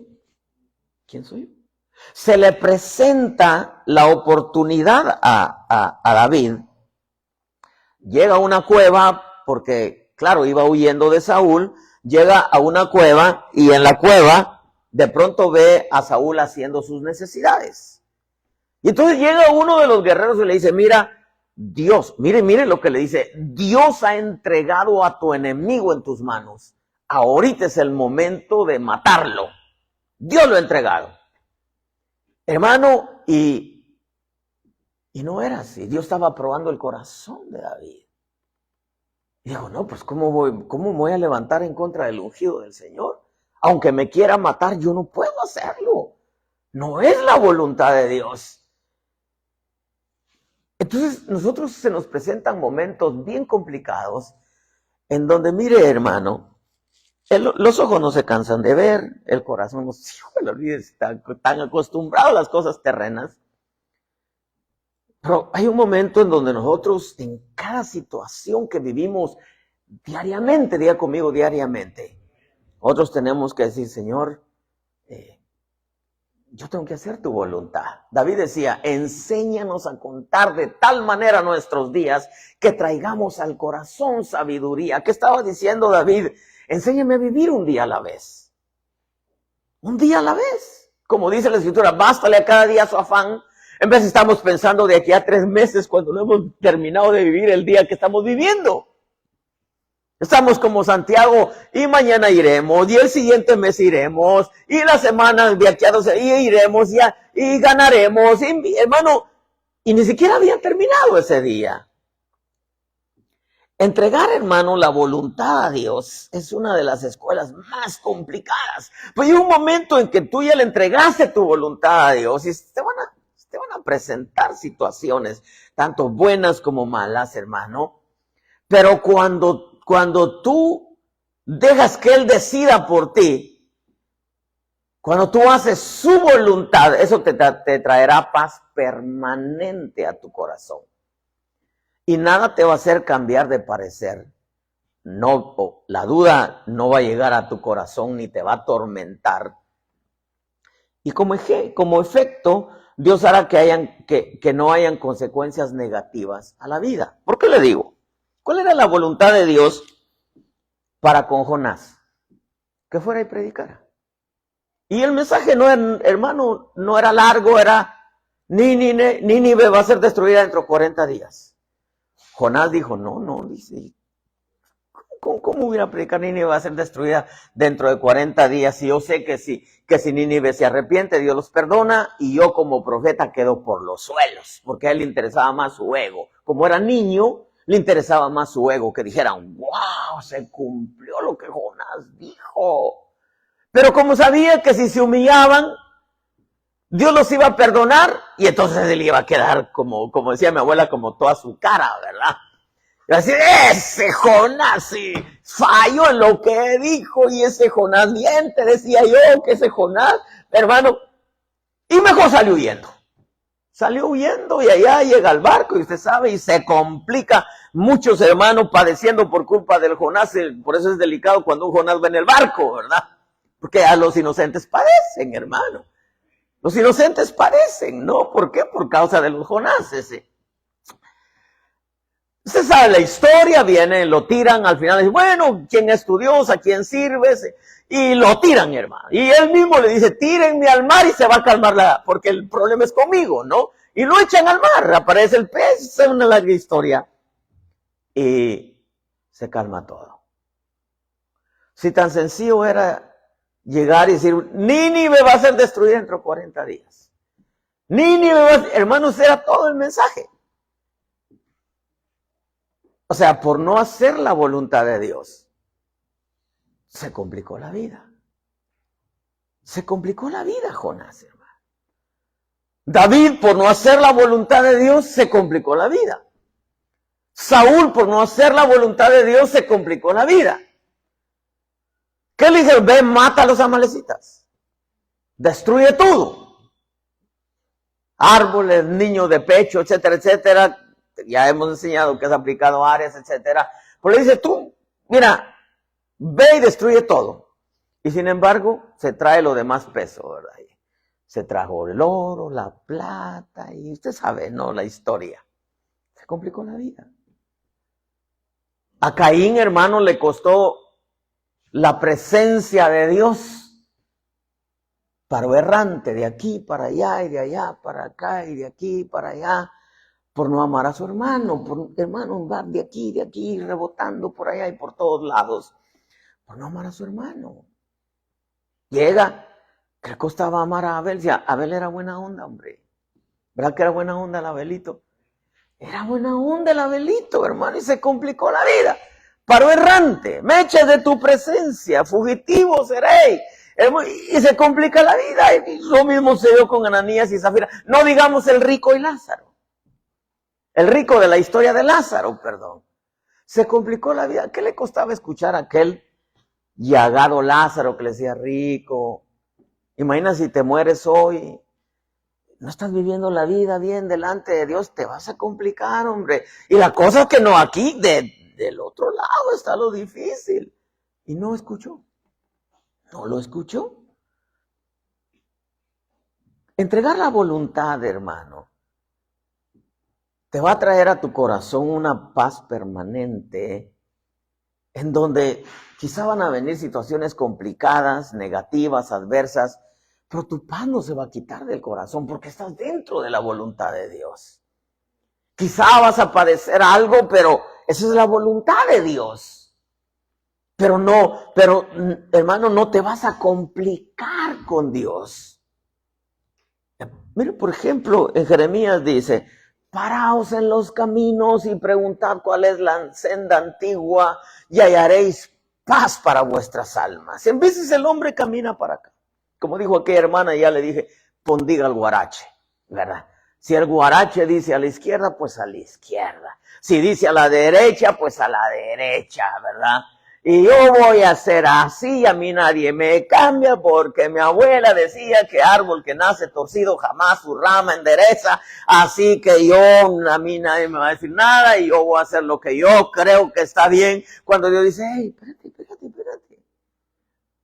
¿Quién soy yo? Se le presenta la oportunidad a David. Llega a una cueva, porque, claro, iba huyendo de Saúl, llega a una cueva y en la cueva de pronto ve a Saúl haciendo sus necesidades. Y entonces llega uno de los guerreros y le dice, mira, Dios, mire lo que le dice, Dios ha entregado a tu enemigo en tus manos. Ahorita es el momento de matarlo. Dios lo ha entregado. Hermano, y no era así. Dios estaba probando el corazón de David. Y dijo, no, pues ¿cómo voy a levantar en contra del ungido del Señor? Aunque me quiera matar, yo no puedo hacerlo. No es la voluntad de Dios. Entonces, nosotros se nos presentan momentos bien complicados en donde, mire, hermano, los ojos no se cansan de ver, el corazón no se olvida, está tan acostumbrado a las cosas terrenas. Pero hay un momento en donde nosotros, en cada situación que vivimos diariamente, diga conmigo diariamente, nosotros tenemos que decir, Señor, yo tengo que hacer tu voluntad. David decía, enséñanos a contar de tal manera nuestros días que traigamos al corazón sabiduría. ¿Qué estaba diciendo David? Enséñame a vivir un día a la vez. Un día a la vez. Como dice la Escritura, bástale a cada día su afán. En vez estamos pensando de aquí a 3 meses cuando no hemos terminado de vivir el día que estamos viviendo. Estamos como Santiago, y mañana iremos, y el siguiente mes iremos, y la semana de aquí a 12, y iremos, y ganaremos, y, hermano, y ni siquiera había terminado ese día. Entregar, hermano, la voluntad a Dios es una de las escuelas más complicadas. Pues hay un momento en que tú ya le entregaste tu voluntad a Dios, y te van a presentar situaciones, tanto buenas como malas, hermano. Pero cuando tú dejas que Él decida por ti, cuando tú haces su voluntad, eso te traerá paz permanente a tu corazón. Y nada te va a hacer cambiar de parecer. No, la duda no va a llegar a tu corazón ni te va a atormentar. Y como efecto, Dios hará que no hayan consecuencias negativas a la vida. ¿Por qué le digo? ¿Cuál era la voluntad de Dios para con Jonás? Que fuera y predicara. Y el mensaje hermano, no era largo, era Nínive va a ser destruida dentro de 40 días. Jonás dijo, no, dice, ¿cómo voy a predicar? Nínive va a ser destruida dentro de 40 días. Y yo sé que si Nínive se arrepiente, Dios los perdona, y yo como profeta quedo por los suelos, porque a él le interesaba más su ego. Como era niño, le interesaba más su ego, que dijeran, wow, se cumplió lo que Jonás dijo. Pero como sabía que si se humillaban, Dios los iba a perdonar, y entonces él iba a quedar como decía mi abuela, como toda su cara, ¿verdad? Iba a decir, ese Jonás, sí, falló en lo que dijo, y ese Jonás miente, decía yo que ese Jonás, hermano, y mejor salió huyendo. Salió huyendo y allá llega al barco y usted sabe, y se complica. Muchos hermanos padeciendo por culpa del Jonás, por eso es delicado cuando un Jonás va en el barco, ¿verdad? Porque a los inocentes padecen, hermano. Los inocentes padecen, ¿no? ¿Por qué? Por causa de los Jonases. Usted sabe la historia, vienen, lo tiran, al final dice, bueno, ¿quién es tu Dios? ¿A quién sirves? Y lo tiran, hermano. Y él mismo le dice, tírenme al mar y se va a calmar porque el problema es conmigo, ¿no? Y lo echan al mar, aparece el pez, es una larga historia. Y se calma todo. Si tan sencillo era llegar y decir, Nínive va a ser destruida dentro de 40 días. Nínive va a ser, hermanos, era todo el mensaje. O sea, por no hacer la voluntad de Dios, se complicó la vida. Se complicó la vida, Jonás, hermano. David, por no hacer la voluntad de Dios, se complicó la vida. Saúl, por no hacer la voluntad de Dios, se complicó la vida. ¿Qué le dice? Ve, mata a los amalecitas. Destruye todo. Árboles, niños de pecho, etcétera, etcétera. Ya hemos enseñado que es aplicado a áreas, etcétera. Pero le dice tú, mira, ve y destruye todo. Y sin embargo, se trae lo de más peso, ¿verdad? Se trajo el oro, la plata, y usted sabe, ¿no? La historia. Se complicó la vida. A Caín, hermano, le costó la presencia de Dios. Paró errante de aquí para allá, y de allá para acá, y de aquí para allá, por no amar a su hermano, por hermano andar de aquí, rebotando por allá y por todos lados, por no amar a su hermano. Llega, ¿qué le costaba amar a Abel? Si Abel era buena onda, hombre. ¿Verdad que era buena onda el Abelito? Era buena onda el Abelito, hermano, y se complicó la vida. Paró errante, me eches de tu presencia, fugitivo seréis. Y se complica la vida. Y lo mismo se dio con Ananías y Zafira. No digamos el rico y Lázaro. El rico de la historia de Lázaro, perdón. Se complicó la vida. ¿Qué le costaba escuchar a aquel llagado Lázaro que le decía rico? Imagina si te mueres hoy. No estás viviendo la vida bien delante de Dios, te vas a complicar, hombre. Y la cosa es que no, aquí del otro lado está lo difícil. Y no escuchó. No lo escuchó. Entregar la voluntad, hermano, te va a traer a tu corazón una paz permanente en donde quizá van a venir situaciones complicadas, negativas, adversas, pero tu paz no se va a quitar del corazón porque estás dentro de la voluntad de Dios. Quizá vas a padecer algo, pero esa es la voluntad de Dios. Pero hermano, no te vas a complicar con Dios. Mire, por ejemplo, en Jeremías dice, paraos en los caminos y preguntad cuál es la senda antigua y hallaréis paz para vuestras almas. En veces el hombre camina para acá. Como dijo aquella hermana, ya le dije, pondiga al guarache, ¿verdad? Si el guarache dice a la izquierda, pues a la izquierda. Si dice a la derecha, pues a la derecha, ¿verdad? Y yo voy a ser así, a mí nadie me cambia, porque mi abuela decía que árbol que nace torcido jamás su rama endereza, así que a mí nadie me va a decir nada y yo voy a hacer lo que yo creo que está bien. Cuando Dios dice, hey, espérate.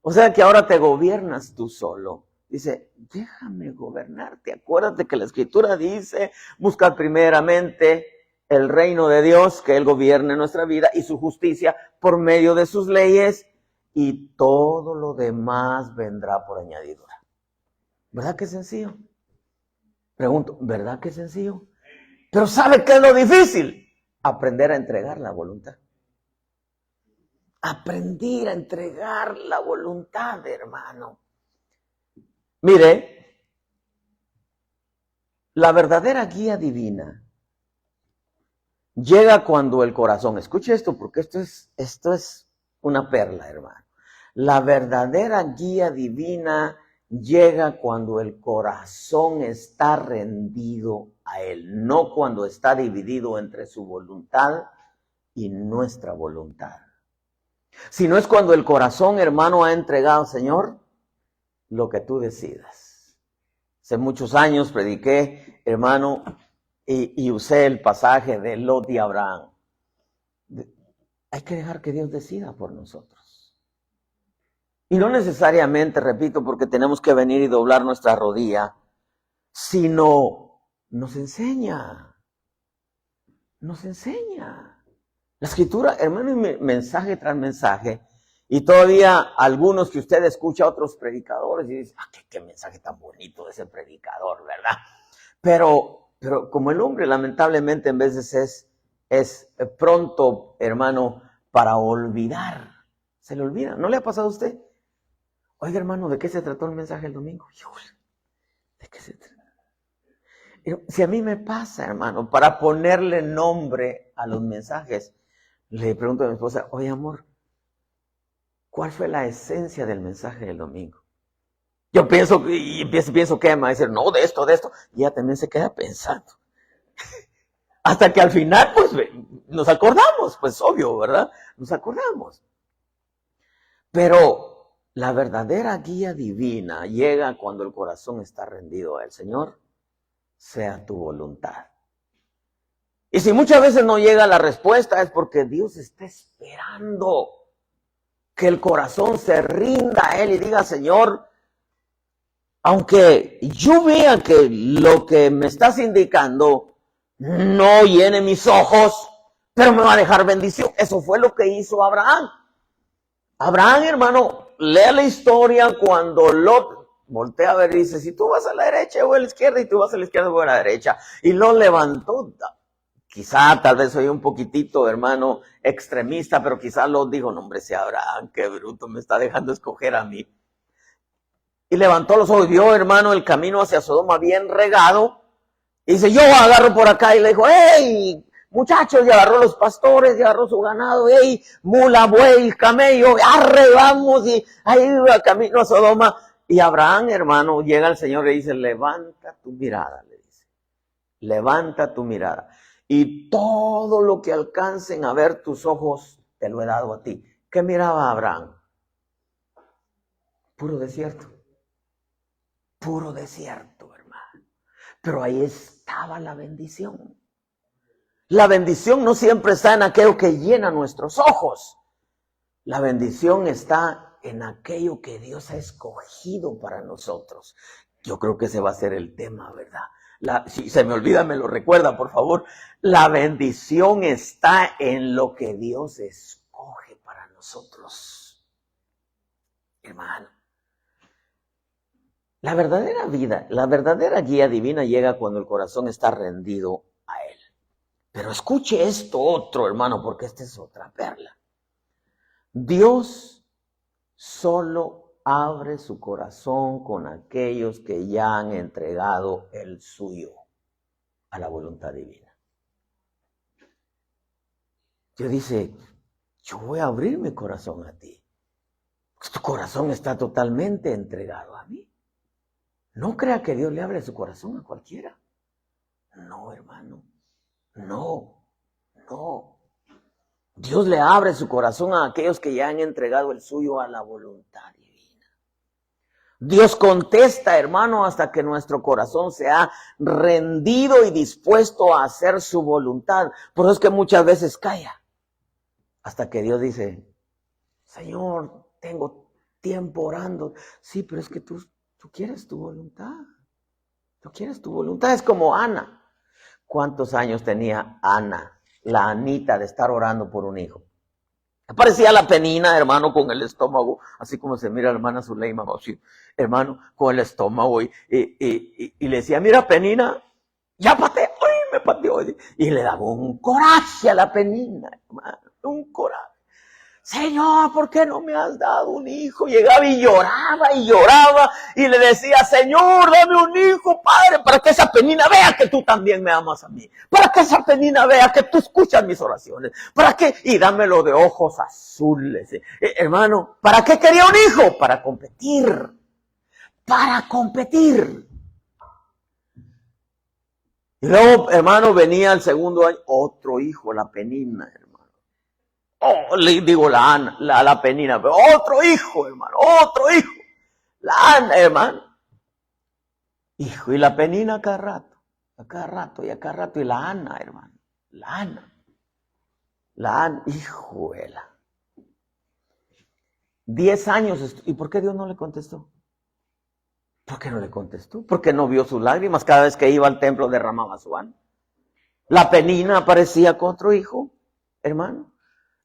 O sea que ahora te gobiernas tú solo. Dice, déjame gobernarte. Acuérdate que la Escritura dice, buscad primeramente el reino de Dios, que Él gobierne nuestra vida y su justicia por medio de sus leyes, y todo lo demás vendrá por añadidura. ¿Verdad que es sencillo? Pregunto, ¿verdad que es sencillo? Pero ¿sabe qué es lo difícil? Aprender a entregar la voluntad. Aprender a entregar la voluntad, hermano. Mire, la verdadera guía divina llega cuando el corazón, escuche esto porque esto es una perla, hermano. La verdadera guía divina llega cuando el corazón está rendido a Él, no cuando está dividido entre su voluntad y nuestra voluntad. Sino es cuando el corazón, hermano, ha entregado, Señor, lo que tú decidas. Hace muchos años prediqué, hermano, y usé el pasaje de Lot y Abraham. Hay que dejar que Dios decida por nosotros. Y no necesariamente, repito, porque tenemos que venir y doblar nuestra rodilla, sino nos enseña. Nos enseña. La Escritura, hermano, mensaje tras mensaje, y todavía algunos que usted escucha a otros predicadores y dice, qué mensaje tan bonito de ese predicador, ¿verdad? Pero como el hombre lamentablemente en veces es pronto, hermano, para olvidar. Se le olvida. ¿No le ha pasado a usted? Oiga, hermano, ¿de qué se trató el mensaje el domingo? ¿De qué se trató? Si a mí me pasa, hermano, para ponerle nombre a los mensajes, le pregunto a mi esposa, oye, amor, ¿cuál fue la esencia del mensaje del domingo? Yo pienso que me va a decir, no, de esto, y ella también se queda pensando. Hasta que al final, pues, nos acordamos, pues, obvio, ¿verdad? Nos acordamos. Pero la verdadera guía divina llega cuando el corazón está rendido al Señor, sea tu voluntad. Y si muchas veces no llega la respuesta, es porque Dios está esperando que el corazón se rinda a Él y diga, Señor, aunque yo vea que lo que me estás indicando no llene mis ojos, pero me va a dejar bendición. Eso fue lo que hizo Abraham. Abraham, hermano, lea la historia cuando Lot voltea a ver y dice, si tú vas a la derecha, yo voy a la izquierda, y tú vas a la izquierda, yo voy a la derecha. Y Lot levantó, quizá tal vez soy un poquitito, hermano, extremista, pero quizá Lot dijo, no hombre, ese Abraham, qué bruto, me está dejando escoger a mí. Y levantó los ojos, vio, hermano, el camino hacia Sodoma bien regado. Y dice, yo agarro por acá. Y le dijo, hey, muchachos, y agarró los pastores, y agarró su ganado. Hey, mula, buey, camello, arre, vamos. Y ahí iba camino a Sodoma. Y Abraham, hermano, llega al Señor y le dice, levanta tu mirada, le dice. Levanta tu mirada. Y todo lo que alcancen a ver tus ojos, te lo he dado a ti. ¿Qué miraba Abraham? Puro desierto. Puro desierto, hermano. Pero ahí estaba la bendición. La bendición no siempre está en aquello que llena nuestros ojos. La bendición está en aquello que Dios ha escogido para nosotros. Yo creo que ese va a ser el tema, ¿verdad? Si se me olvida, me lo recuerda, por favor. La bendición está en lo que Dios escoge para nosotros. Hermano. La verdadera vida, la verdadera guía divina llega cuando el corazón está rendido a Él. Pero escuche esto otro, hermano, porque esta es otra perla. Dios solo abre su corazón con aquellos que ya han entregado el suyo a la voluntad divina. Dios dice, yo voy a abrir mi corazón a ti. Tu corazón está totalmente entregado a mí. No crea que Dios le abre su corazón a cualquiera. No, hermano. No. Dios le abre su corazón a aquellos que ya han entregado el suyo a la voluntad divina. Dios contesta, hermano, hasta que nuestro corazón se ha rendido y dispuesto a hacer su voluntad. Por eso es que muchas veces calla. Hasta que Dios dice, Señor, tengo tiempo orando. Sí, pero es que tú quieres tu voluntad. Tú quieres tu voluntad. Es como Ana. ¿Cuántos años tenía Ana, la Anita, de estar orando por un hijo? Aparecía la Penina, hermano, con el estómago, así como se mira la hermana Zuleima, así, hermano, con el estómago, y le decía, mira, Penina, ya pateó, me pateó. Y le daba un coraje a la Penina, hermano, un coraje. Señor, ¿por qué no me has dado un hijo? Llegaba y lloraba y le decía, Señor, dame un hijo, Padre, para que esa Penina vea que tú también me amas a mí, para que esa Penina vea que tú escuchas mis oraciones, y dámelo de ojos azules. Hermano, ¿para qué quería un hijo? Para competir. Y luego, hermano, venía el segundo año, otro hijo, la Penina, hermano. la Penina, otro hijo, hermano, otro hijo. La Ana, hermano. Hijo, y la Penina a cada rato, y la Ana, hermano, la Ana, hijuela. 10 años, ¿y por qué Dios no le contestó? ¿Por qué no le contestó? Porque no vio sus lágrimas, cada vez que iba al templo derramaba su Ana. La Penina aparecía con otro hijo, hermano,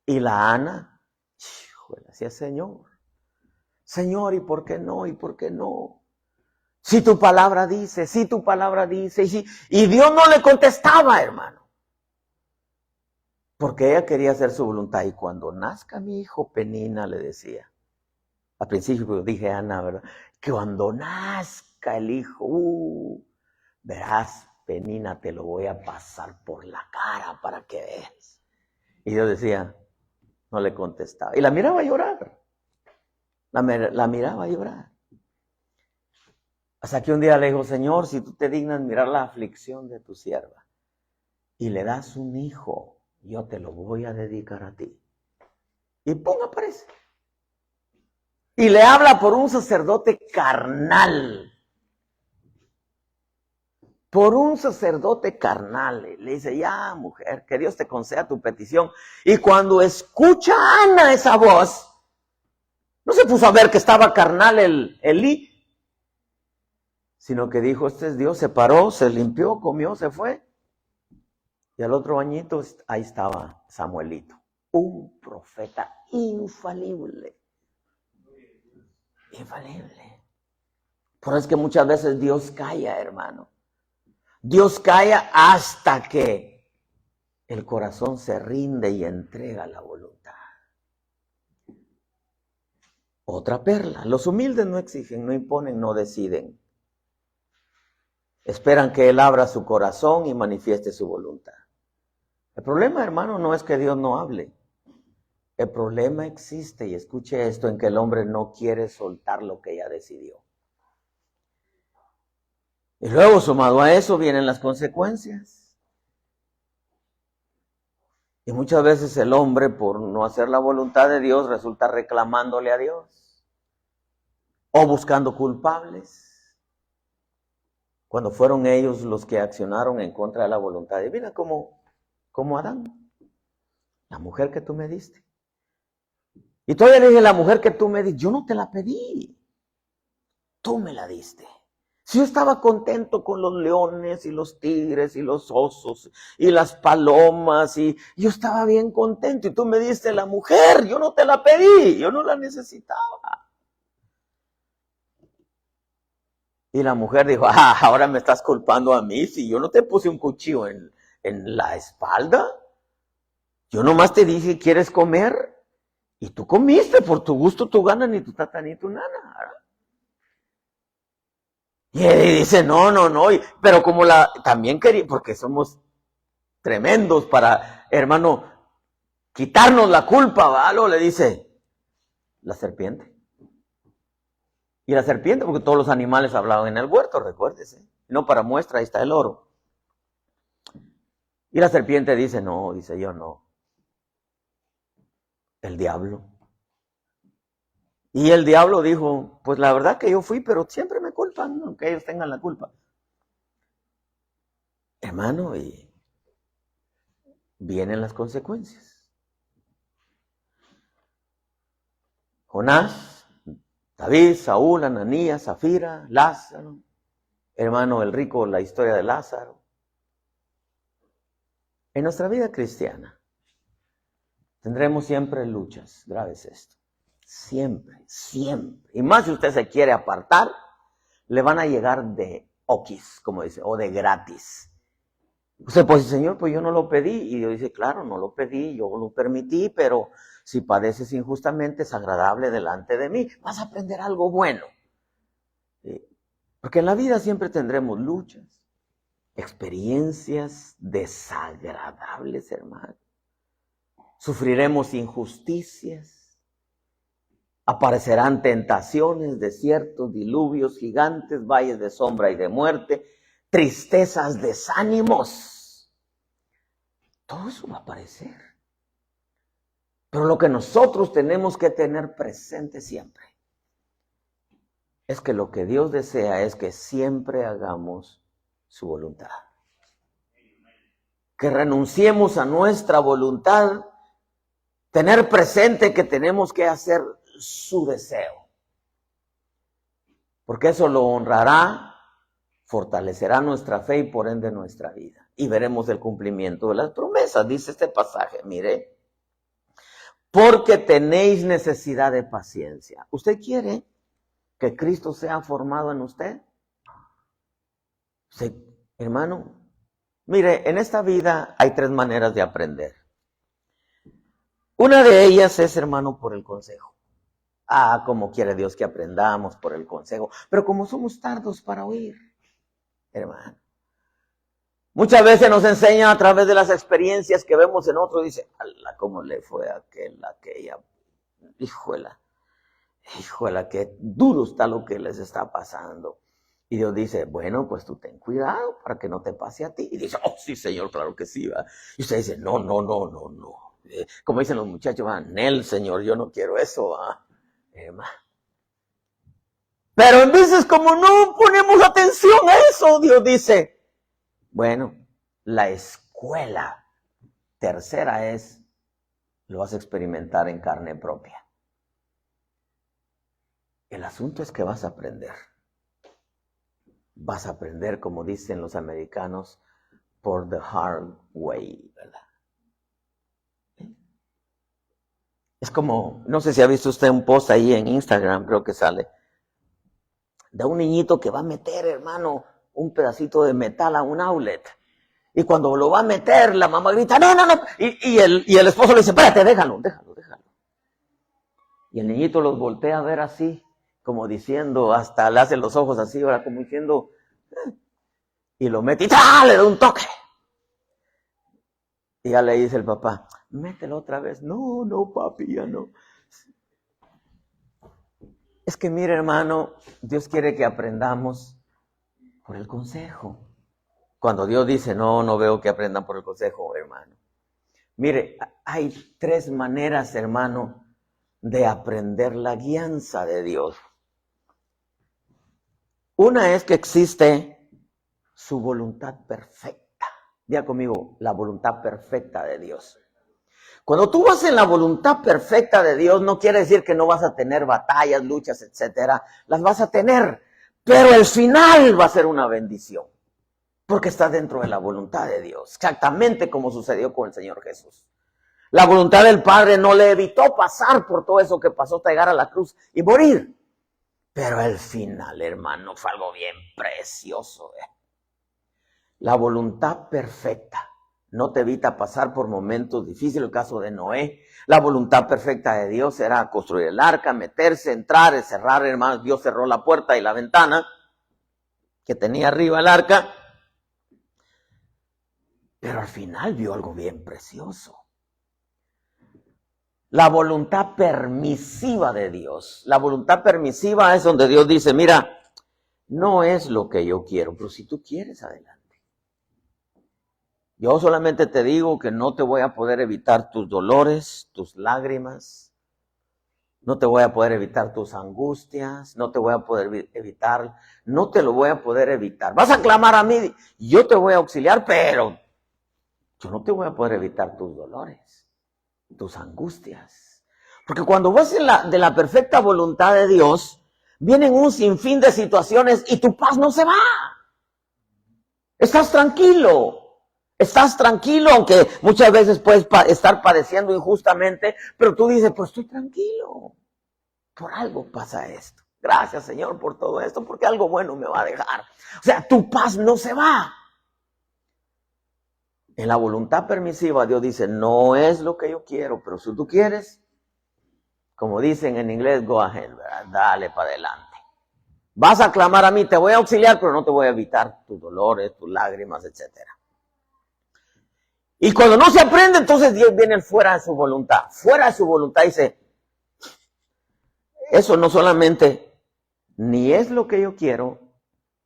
y la Ana, hijuela, decía, Señor, ¿y por qué no? ¿Y por qué no? Si tu palabra dice, y Dios no le contestaba, hermano. Porque ella quería hacer su voluntad. Y cuando nazca mi hijo, Penina le decía. Al principio dije Ana, ¿verdad? Que cuando nazca el hijo, verás, Penina, te lo voy a pasar por la cara para que veas. Y Dios decía, no le contestaba. Y la miraba llorar. La miraba llorar. Hasta que un día le dijo, Señor, si tú te dignas mirar la aflicción de tu sierva y le das un hijo, yo te lo voy a dedicar a ti. Y ¡pum! Aparece. Y le habla por un sacerdote carnal. Por un sacerdote carnal. Le dice, ya, mujer, que Dios te conceda tu petición. Y cuando escucha a Ana esa voz, no se puso a ver que estaba carnal el Elí, sino que dijo, este es Dios, se paró, se limpió, comió, se fue. Y al otro añito, ahí estaba Samuelito, un profeta infalible. Infalible. Por eso es que muchas veces Dios calla, hermano. Dios calla hasta que el corazón se rinde y entrega la voluntad. Otra perla. Los humildes no exigen, no imponen, no deciden. Esperan que Él abra su corazón y manifieste su voluntad. El problema, hermano, no es que Dios no hable. El problema existe, y escuche esto, en que el hombre no quiere soltar lo que ya decidió. Y luego, sumado a eso, vienen las consecuencias. Y muchas veces el hombre, por no hacer la voluntad de Dios, resulta reclamándole a Dios. O buscando culpables. Cuando fueron ellos los que accionaron en contra de la voluntad divina, como Adán. La mujer que tú me diste. Y todavía le dije, la mujer que tú me diste, yo no te la pedí. Tú me la diste. Si yo estaba contento con los leones y los tigres y los osos y las palomas y yo estaba bien contento y tú me diste la mujer, yo no te la pedí, yo no la necesitaba. Y la mujer dijo, ahora me estás culpando a mí si yo no te puse un cuchillo en la espalda. Yo nomás te dije, ¿quieres comer? Y tú comiste por tu gusto, tu gana, ni tu tata, ni tu nana. Y él dice, no, pero como también quería, porque somos tremendos para, hermano, quitarnos la culpa, ¿vale? Le dice, la serpiente. Y la serpiente, porque todos los animales hablaban en el huerto, recuérdese. No para muestra, ahí está el oro. Y la serpiente dice, no, dice yo no. El diablo. Y el diablo dijo, pues la verdad que yo fui, pero siempre me culpan, aunque ellos tengan la culpa. Hermano, y vienen las consecuencias. Jonás, David, Saúl, Ananías, Zafira, Lázaro. Hermano, el rico, la historia de Lázaro. En nuestra vida cristiana tendremos siempre luchas, grave es esto. Siempre. Y más si usted se quiere apartar, le van a llegar de oquis, como dice, o de gratis. Usted pues, Señor, pues yo no lo pedí. Y Dios dice, claro, no lo pedí, yo lo permití, pero si padeces injustamente es agradable delante de mí. Vas a aprender algo bueno. ¿Sí? Porque en la vida siempre tendremos luchas, experiencias desagradables, hermano. Sufriremos injusticias. Aparecerán tentaciones, desiertos, diluvios, gigantes, valles de sombra y de muerte, tristezas, desánimos. Todo eso va a aparecer. Pero lo que nosotros tenemos que tener presente siempre es que lo que Dios desea es que siempre hagamos su voluntad. Que renunciemos a nuestra voluntad, tener presente que tenemos que hacer su deseo. Porque eso lo honrará, fortalecerá nuestra fe y por ende nuestra vida. Y veremos el cumplimiento de las promesas, dice este pasaje, mire. Porque tenéis necesidad de paciencia. ¿Usted quiere que Cristo sea formado en usted? Sí, hermano, mire, en esta vida hay 3 maneras de aprender. Una de ellas es, hermano, por el consejo. Como quiere Dios que aprendamos por el consejo. Pero como somos tardos para oír, hermano. Muchas veces nos enseñan a través de las experiencias que vemos en otros. Dice, ala, ¿cómo le fue a aquella? Híjola, qué duro está lo que les está pasando. Y Dios dice, bueno, pues tú ten cuidado para que no te pase a ti. Y dice, oh, sí, Señor, claro que sí. ¿Va? Y usted dice, no. Como dicen los muchachos, Nel, Señor, yo no quiero eso. Pero en veces como no ponemos atención a eso, Dios dice, bueno, la escuela tercera es, lo vas a experimentar en carne propia. El asunto es que vas a aprender. Vas a aprender, como dicen los americanos, por the hard way, ¿verdad? Es como, no sé si ha visto usted un post ahí en Instagram, creo que sale, de un niñito que va a meter, hermano, un pedacito de metal a un outlet. Y cuando lo va a meter, la mamá grita, no. Y el esposo le dice, espérate, déjalo. Y el niñito los voltea a ver así, como diciendo, hasta le hace los ojos así, ahora como diciendo, y lo mete y le da un toque. Y ya le dice el papá, mételo otra vez. No, papi, ya no. Es que mire, hermano, Dios quiere que aprendamos por el consejo. Cuando Dios dice, no veo que aprendan por el consejo, hermano. Mire, hay 3 maneras, hermano, de aprender la guianza de Dios. Una es que existe su voluntad perfecta. Diga conmigo, la voluntad perfecta de Dios. Cuando tú vas en la voluntad perfecta de Dios, no quiere decir que no vas a tener batallas, luchas, etcétera. Las vas a tener, pero el final va a ser una bendición. Porque estás dentro de la voluntad de Dios. Exactamente como sucedió con el Señor Jesús. La voluntad del Padre no le evitó pasar por todo eso que pasó hasta llegar a la cruz y morir. Pero el final, hermano, fue algo bien precioso. La voluntad perfecta no te evita pasar por momentos difíciles. El caso de Noé, la voluntad perfecta de Dios era construir el arca, meterse, entrar, cerrar, hermano. Dios cerró la puerta y la ventana que tenía arriba el arca. Pero al final vio algo bien precioso. La voluntad permisiva de Dios. La voluntad permisiva es donde Dios dice, mira, no es lo que yo quiero, pero si tú quieres, adelante. Yo solamente te digo que no te voy a poder evitar tus dolores, tus lágrimas. No te voy a poder evitar tus angustias. No te voy a poder evitar. No te lo voy a poder evitar. Vas a clamar a mí. Yo te voy a auxiliar, pero yo no te voy a poder evitar tus dolores, tus angustias. Porque cuando vas de la perfecta voluntad de Dios, vienen un sinfín de situaciones y tu paz no se va. Estás tranquilo, aunque muchas veces puedes estar padeciendo injustamente, pero tú dices, pues estoy tranquilo, por algo pasa esto. Gracias, Señor, por todo esto, porque algo bueno me va a dejar. O sea, tu paz no se va. En la voluntad permisiva, Dios dice, no es lo que yo quiero, pero si tú quieres, como dicen en inglés, go ahead, ¿verdad? Dale para adelante. Vas a clamar a mí, te voy a auxiliar, pero no te voy a evitar tus dolores, tus lágrimas, etcétera. Y cuando no se aprende, entonces Dios viene fuera de su voluntad. Fuera de su voluntad dice, eso no solamente ni es lo que yo quiero,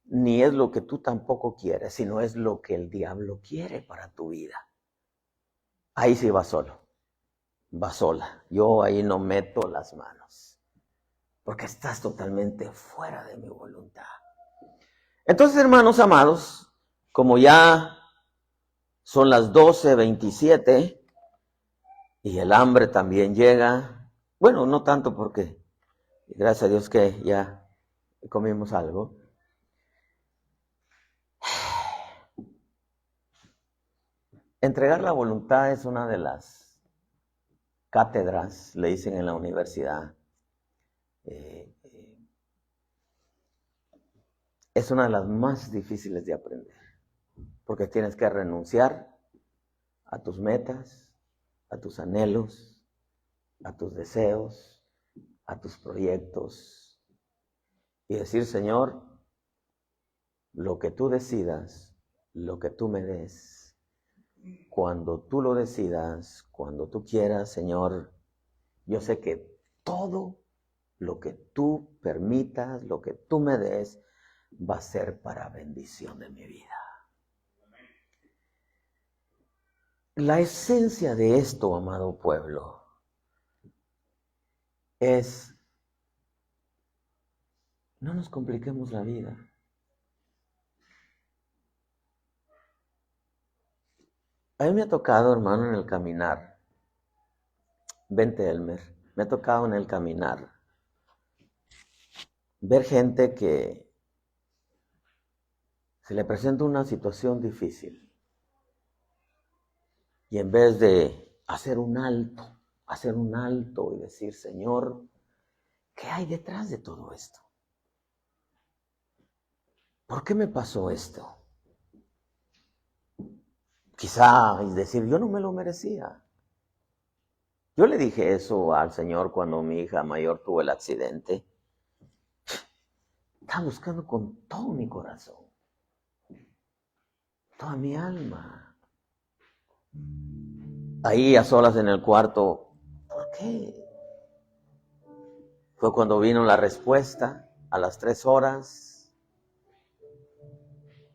ni es lo que tú tampoco quieres, sino es lo que el diablo quiere para tu vida. Ahí sí va solo. va sola. Yo ahí no meto las manos, porque estás totalmente fuera de mi voluntad. Entonces, hermanos amados, como ya son las 12:27 y el hambre también llega, bueno, no tanto porque, gracias a Dios que ya comimos algo. Entregar la voluntad es una de las cátedras, le dicen en la universidad. Es una de las más difíciles de aprender, porque tienes que renunciar a tus metas, a tus anhelos, a tus deseos, a tus proyectos, y decir, Señor, lo que tú decidas, lo que tú me des, cuando tú lo decidas, cuando tú quieras, Señor, yo sé que todo lo que tú permitas, lo que tú me des, va a ser para bendición de mi vida. La esencia de esto, amado pueblo, es no nos compliquemos la vida. A mí me ha tocado, hermano, en el caminar. Vente, Elmer. Me ha tocado en el caminar ver gente que se le presenta una situación difícil y en vez de hacer un alto y decir, Señor, ¿qué hay detrás de todo esto? ¿Por qué me pasó esto? Quizá decir, yo no me lo merecía. Yo le dije eso al Señor cuando mi hija mayor tuvo el accidente. Estaba buscando con todo mi corazón, toda mi alma. Ahí a solas en el cuarto, ¿por qué? Fue cuando vino la respuesta a las 3 horas.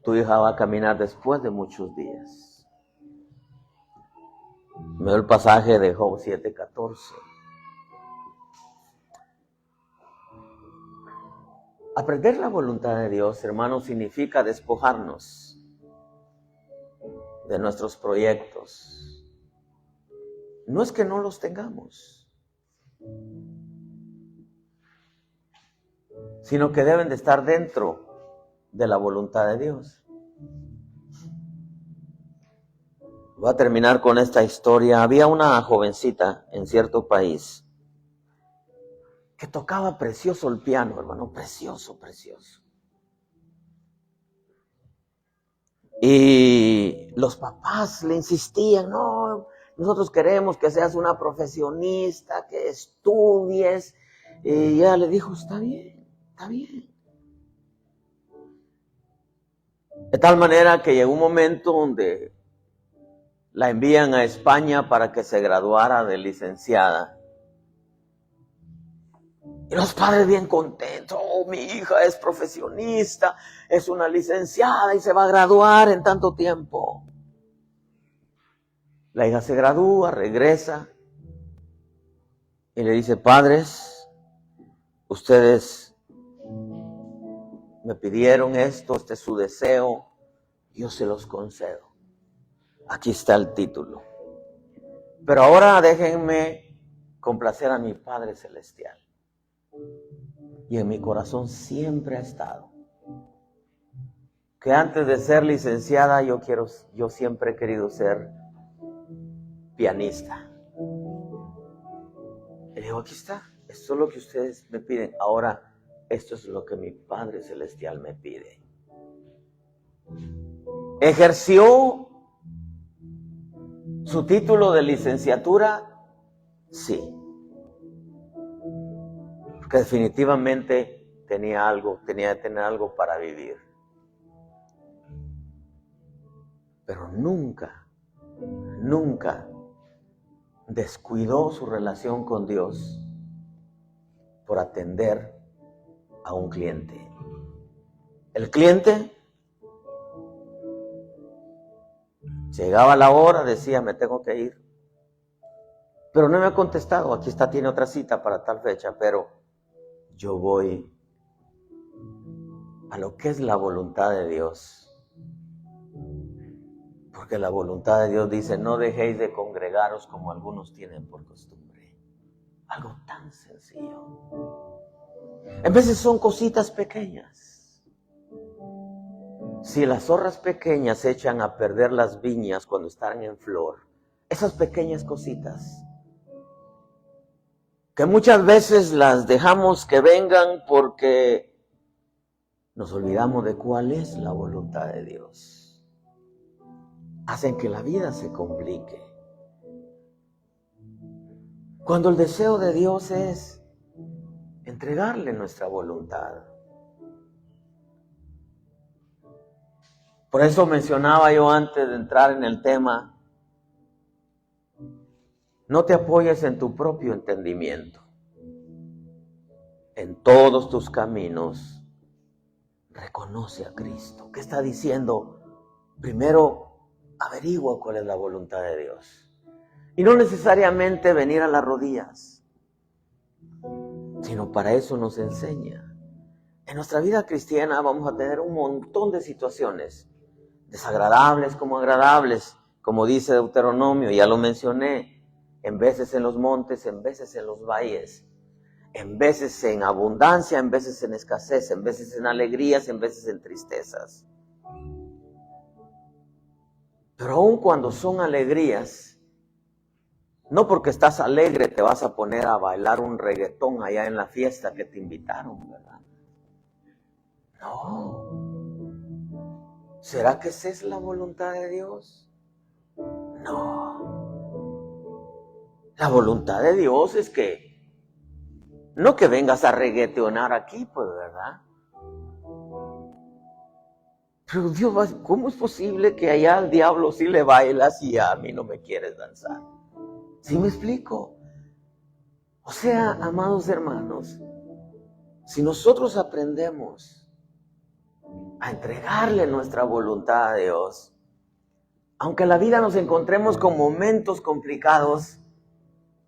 Tu hija va a caminar después de muchos días. Me dio el pasaje de Job 7:14. Aprender la voluntad de Dios, hermanos, significa despojarnos de nuestros proyectos. No es que no los tengamos, sino que deben de estar dentro de la voluntad de Dios. Voy a terminar con esta historia. Había una jovencita en cierto país que tocaba precioso el piano, hermano, precioso, precioso. Y los papás le insistían, no, nosotros queremos que seas una profesionista, que estudies. Y ella le dijo, está bien, está bien. De tal manera que llegó un momento donde la envían a España para que se graduara de licenciada. Y los padres bien contentos, oh, mi hija es profesionista, es una licenciada y se va a graduar en tanto tiempo. La hija se gradúa, regresa y le dice, padres, ustedes me pidieron esto, este es su deseo, yo se los concedo. Aquí está el título. Pero ahora déjenme complacer a mi Padre Celestial. Y en mi corazón siempre ha estado que antes de ser licenciada yo siempre he querido ser pianista. Y digo, aquí está, esto es lo que ustedes me piden. Ahora, esto es lo que mi Padre Celestial me pide. ¿Ejerció su título de licenciatura? Sí. Porque definitivamente tenía que tener algo para vivir. Pero nunca descuidó su relación con Dios por atender a un cliente. El cliente llegaba la hora, decía, me tengo que ir. pero no me ha contestado. Aquí está, tiene otra cita para tal fecha, pero yo voy a lo que es la voluntad de Dios. Porque la voluntad de Dios dice, no dejéis de congregaros como algunos tienen por costumbre. Algo tan sencillo. En veces son cositas pequeñas. Si las zorras pequeñas echan a perder las viñas cuando están en flor, esas pequeñas cositas, que muchas veces las dejamos que vengan porque nos olvidamos de cuál es la voluntad de Dios, hacen que la vida se complique. Cuando el deseo de Dios es entregarle nuestra voluntad. Por eso mencionaba yo antes de entrar en el tema, no te apoyes en tu propio entendimiento. En todos tus caminos, reconoce a Cristo. ¿Qué está diciendo? Primero, averigua cuál es la voluntad de Dios. Y no necesariamente venir a las rodillas, sino para eso nos enseña. En nuestra vida cristiana vamos a tener un montón de situaciones, desagradables como agradables, como dice Deuteronomio, ya lo mencioné, en veces en los montes, en veces en los valles, en veces en abundancia, en veces en escasez, en veces en alegrías, en veces en tristezas. Pero aun cuando son alegrías, no porque estás alegre te vas a poner a bailar un reggaetón allá en la fiesta que te invitaron, ¿verdad? No. ¿Será que esa es la voluntad de Dios? No. La voluntad de Dios es que, no que vengas a reggaetonar aquí, pues, ¿verdad? Pero Dios, ¿cómo es posible que allá al diablo sí le bailas y a mí no me quieres danzar? ¿Sí me explico? O sea, amados hermanos, si nosotros aprendemos a entregarle nuestra voluntad a Dios, aunque en la vida nos encontremos con momentos complicados,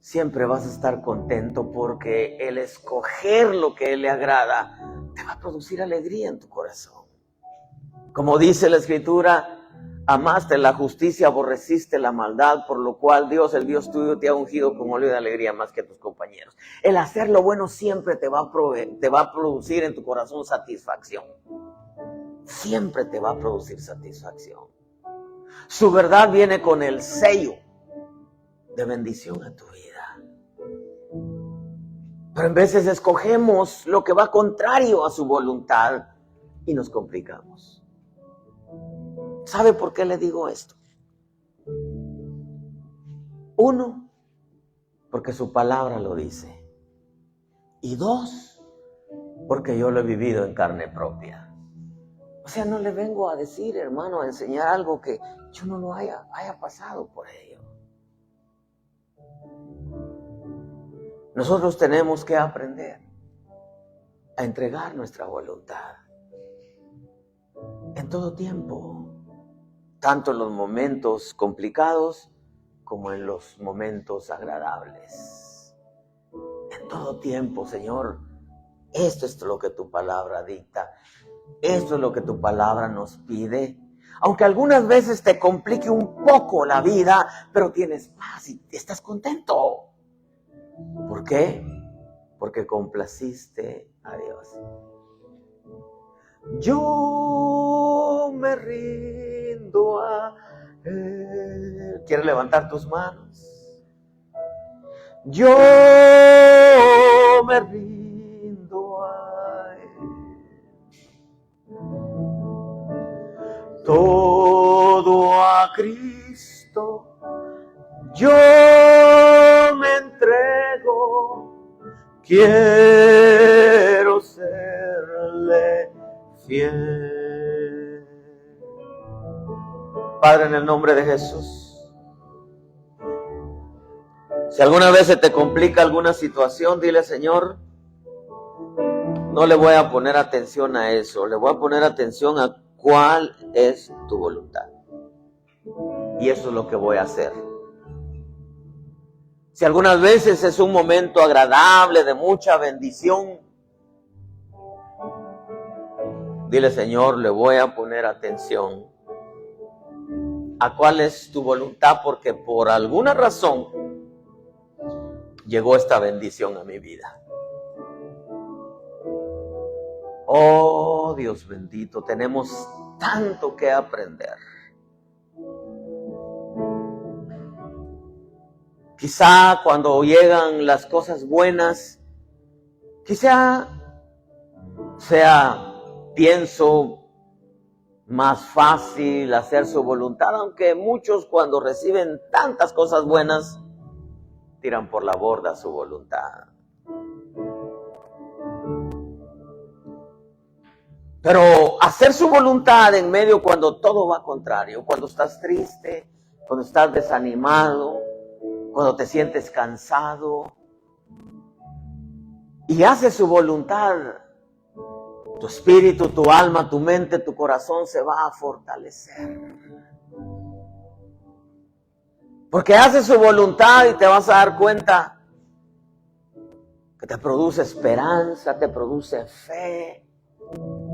siempre vas a estar contento porque el escoger lo que a Él le agrada te va a producir alegría en tu corazón. Como dice la Escritura, amaste la justicia, aborreciste la maldad, por lo cual Dios, el Dios tuyo, te ha ungido con óleo de alegría más que a tus compañeros. El hacer lo bueno siempre te va a producir en tu corazón satisfacción. Siempre te va a producir satisfacción. Su verdad viene con el sello de bendición a tu vida. Pero en veces escogemos lo que va contrario a su voluntad y nos complicamos. ¿Sabe por qué le digo esto? Uno, porque su palabra lo dice. Y dos, porque yo lo he vivido en carne propia. O sea, no le vengo a decir, hermano, a enseñar algo que yo no lo haya pasado por ello. Nosotros tenemos que aprender a entregar nuestra voluntad en todo tiempo, tanto en los momentos complicados como en los momentos agradables. En todo tiempo, Señor, esto es lo que tu palabra dicta, esto es lo que tu palabra nos pide. Aunque algunas veces te complique un poco la vida, pero tienes paz y estás contento. ¿Por qué? Porque complaciste a Dios. Yo me rindo a Él. ¿Quieres levantar tus manos? Yo me rindo a Él. Todo a Cristo yo me entrego, quiero serle fiel. Padre, en el nombre de Jesús, si alguna vez se te complica alguna situación, dile, Señor, no le voy a poner atención a eso, le voy a poner atención a cuál es tu voluntad. Y eso es lo que voy a hacer. Si algunas veces es un momento agradable, de mucha bendición, dile: Señor, le voy a poner atención a cuál es tu voluntad, porque por alguna razón llegó esta bendición a mi vida. Oh, Dios bendito, tenemos tanto que aprender. Quizá cuando llegan las cosas buenas, quizá sea, pienso, más fácil hacer su voluntad, aunque muchos cuando reciben tantas cosas buenas, tiran por la borda su voluntad. Pero hacer su voluntad en medio cuando todo va contrario, cuando estás triste, cuando estás desanimado, cuando te sientes cansado, y haces su voluntad, tu espíritu, tu alma, tu mente, tu corazón se va a fortalecer. Porque haces su voluntad y te vas a dar cuenta que te produce esperanza, te produce fe,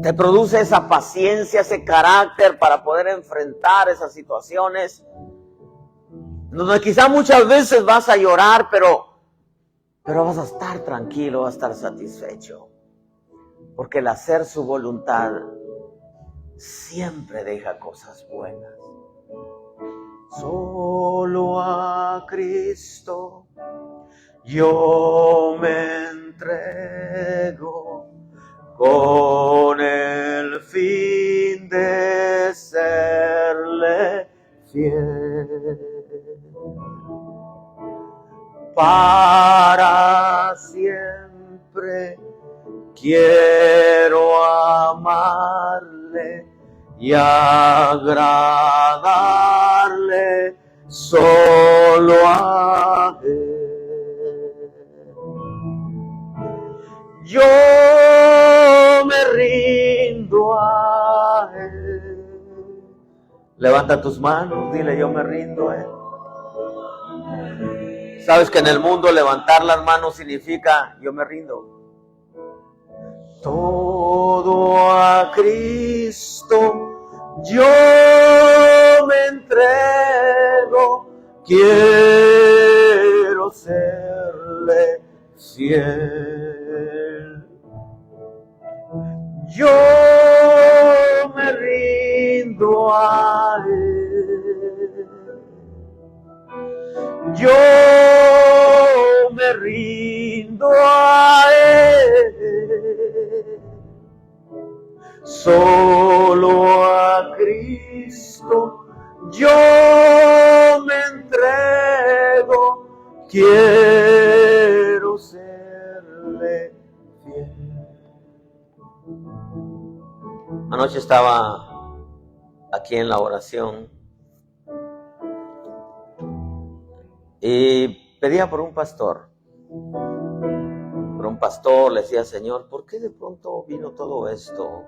te produce esa paciencia, ese carácter para poder enfrentar esas situaciones, donde quizá muchas veces vas a llorar, pero vas a estar tranquilo, vas a estar satisfecho. Porque el hacer su voluntad siempre deja cosas buenas. Solo a Cristo yo me entrego, con el fin de serle fiel. Para siempre quiero amarle y agradarle solo a Él. Yo me rindo a Él. Levanta tus manos, dile: yo me rindo a Él. ¿Sabes que en el mundo levantar las manos significa yo me rindo? Todo a Cristo yo me entrego, quiero serle fiel. Yo me rindo a Él. Yo me rindo a Él. Solo a Cristo yo me entrego, quiero serle fiel. Anoche estaba aquí en la oración y pedía por un pastor. Le decía: Señor, ¿por qué de pronto vino todo esto?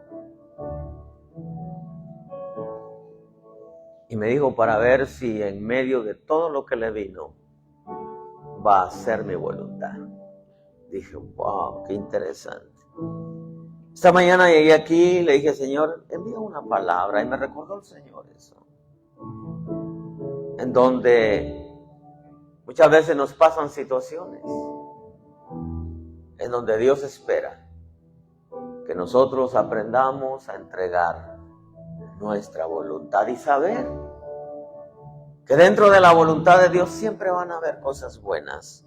Y me dijo: para ver si en medio de todo lo que le vino, va a hacer mi voluntad. Dije: wow, qué interesante. Esta mañana llegué aquí y le dije: Señor, envía una palabra. Y me recordó el Señor eso. En donde muchas veces nos pasan situaciones en donde Dios espera que nosotros aprendamos a entregar nuestra voluntad y saber que dentro de la voluntad de Dios siempre van a haber cosas buenas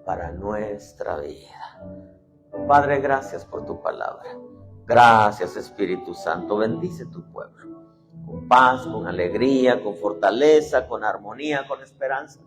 para nuestra vida. Padre, gracias por tu palabra. Gracias, Espíritu Santo. Bendice tu pueblo con paz, con alegría, con fortaleza, con armonía, con esperanza.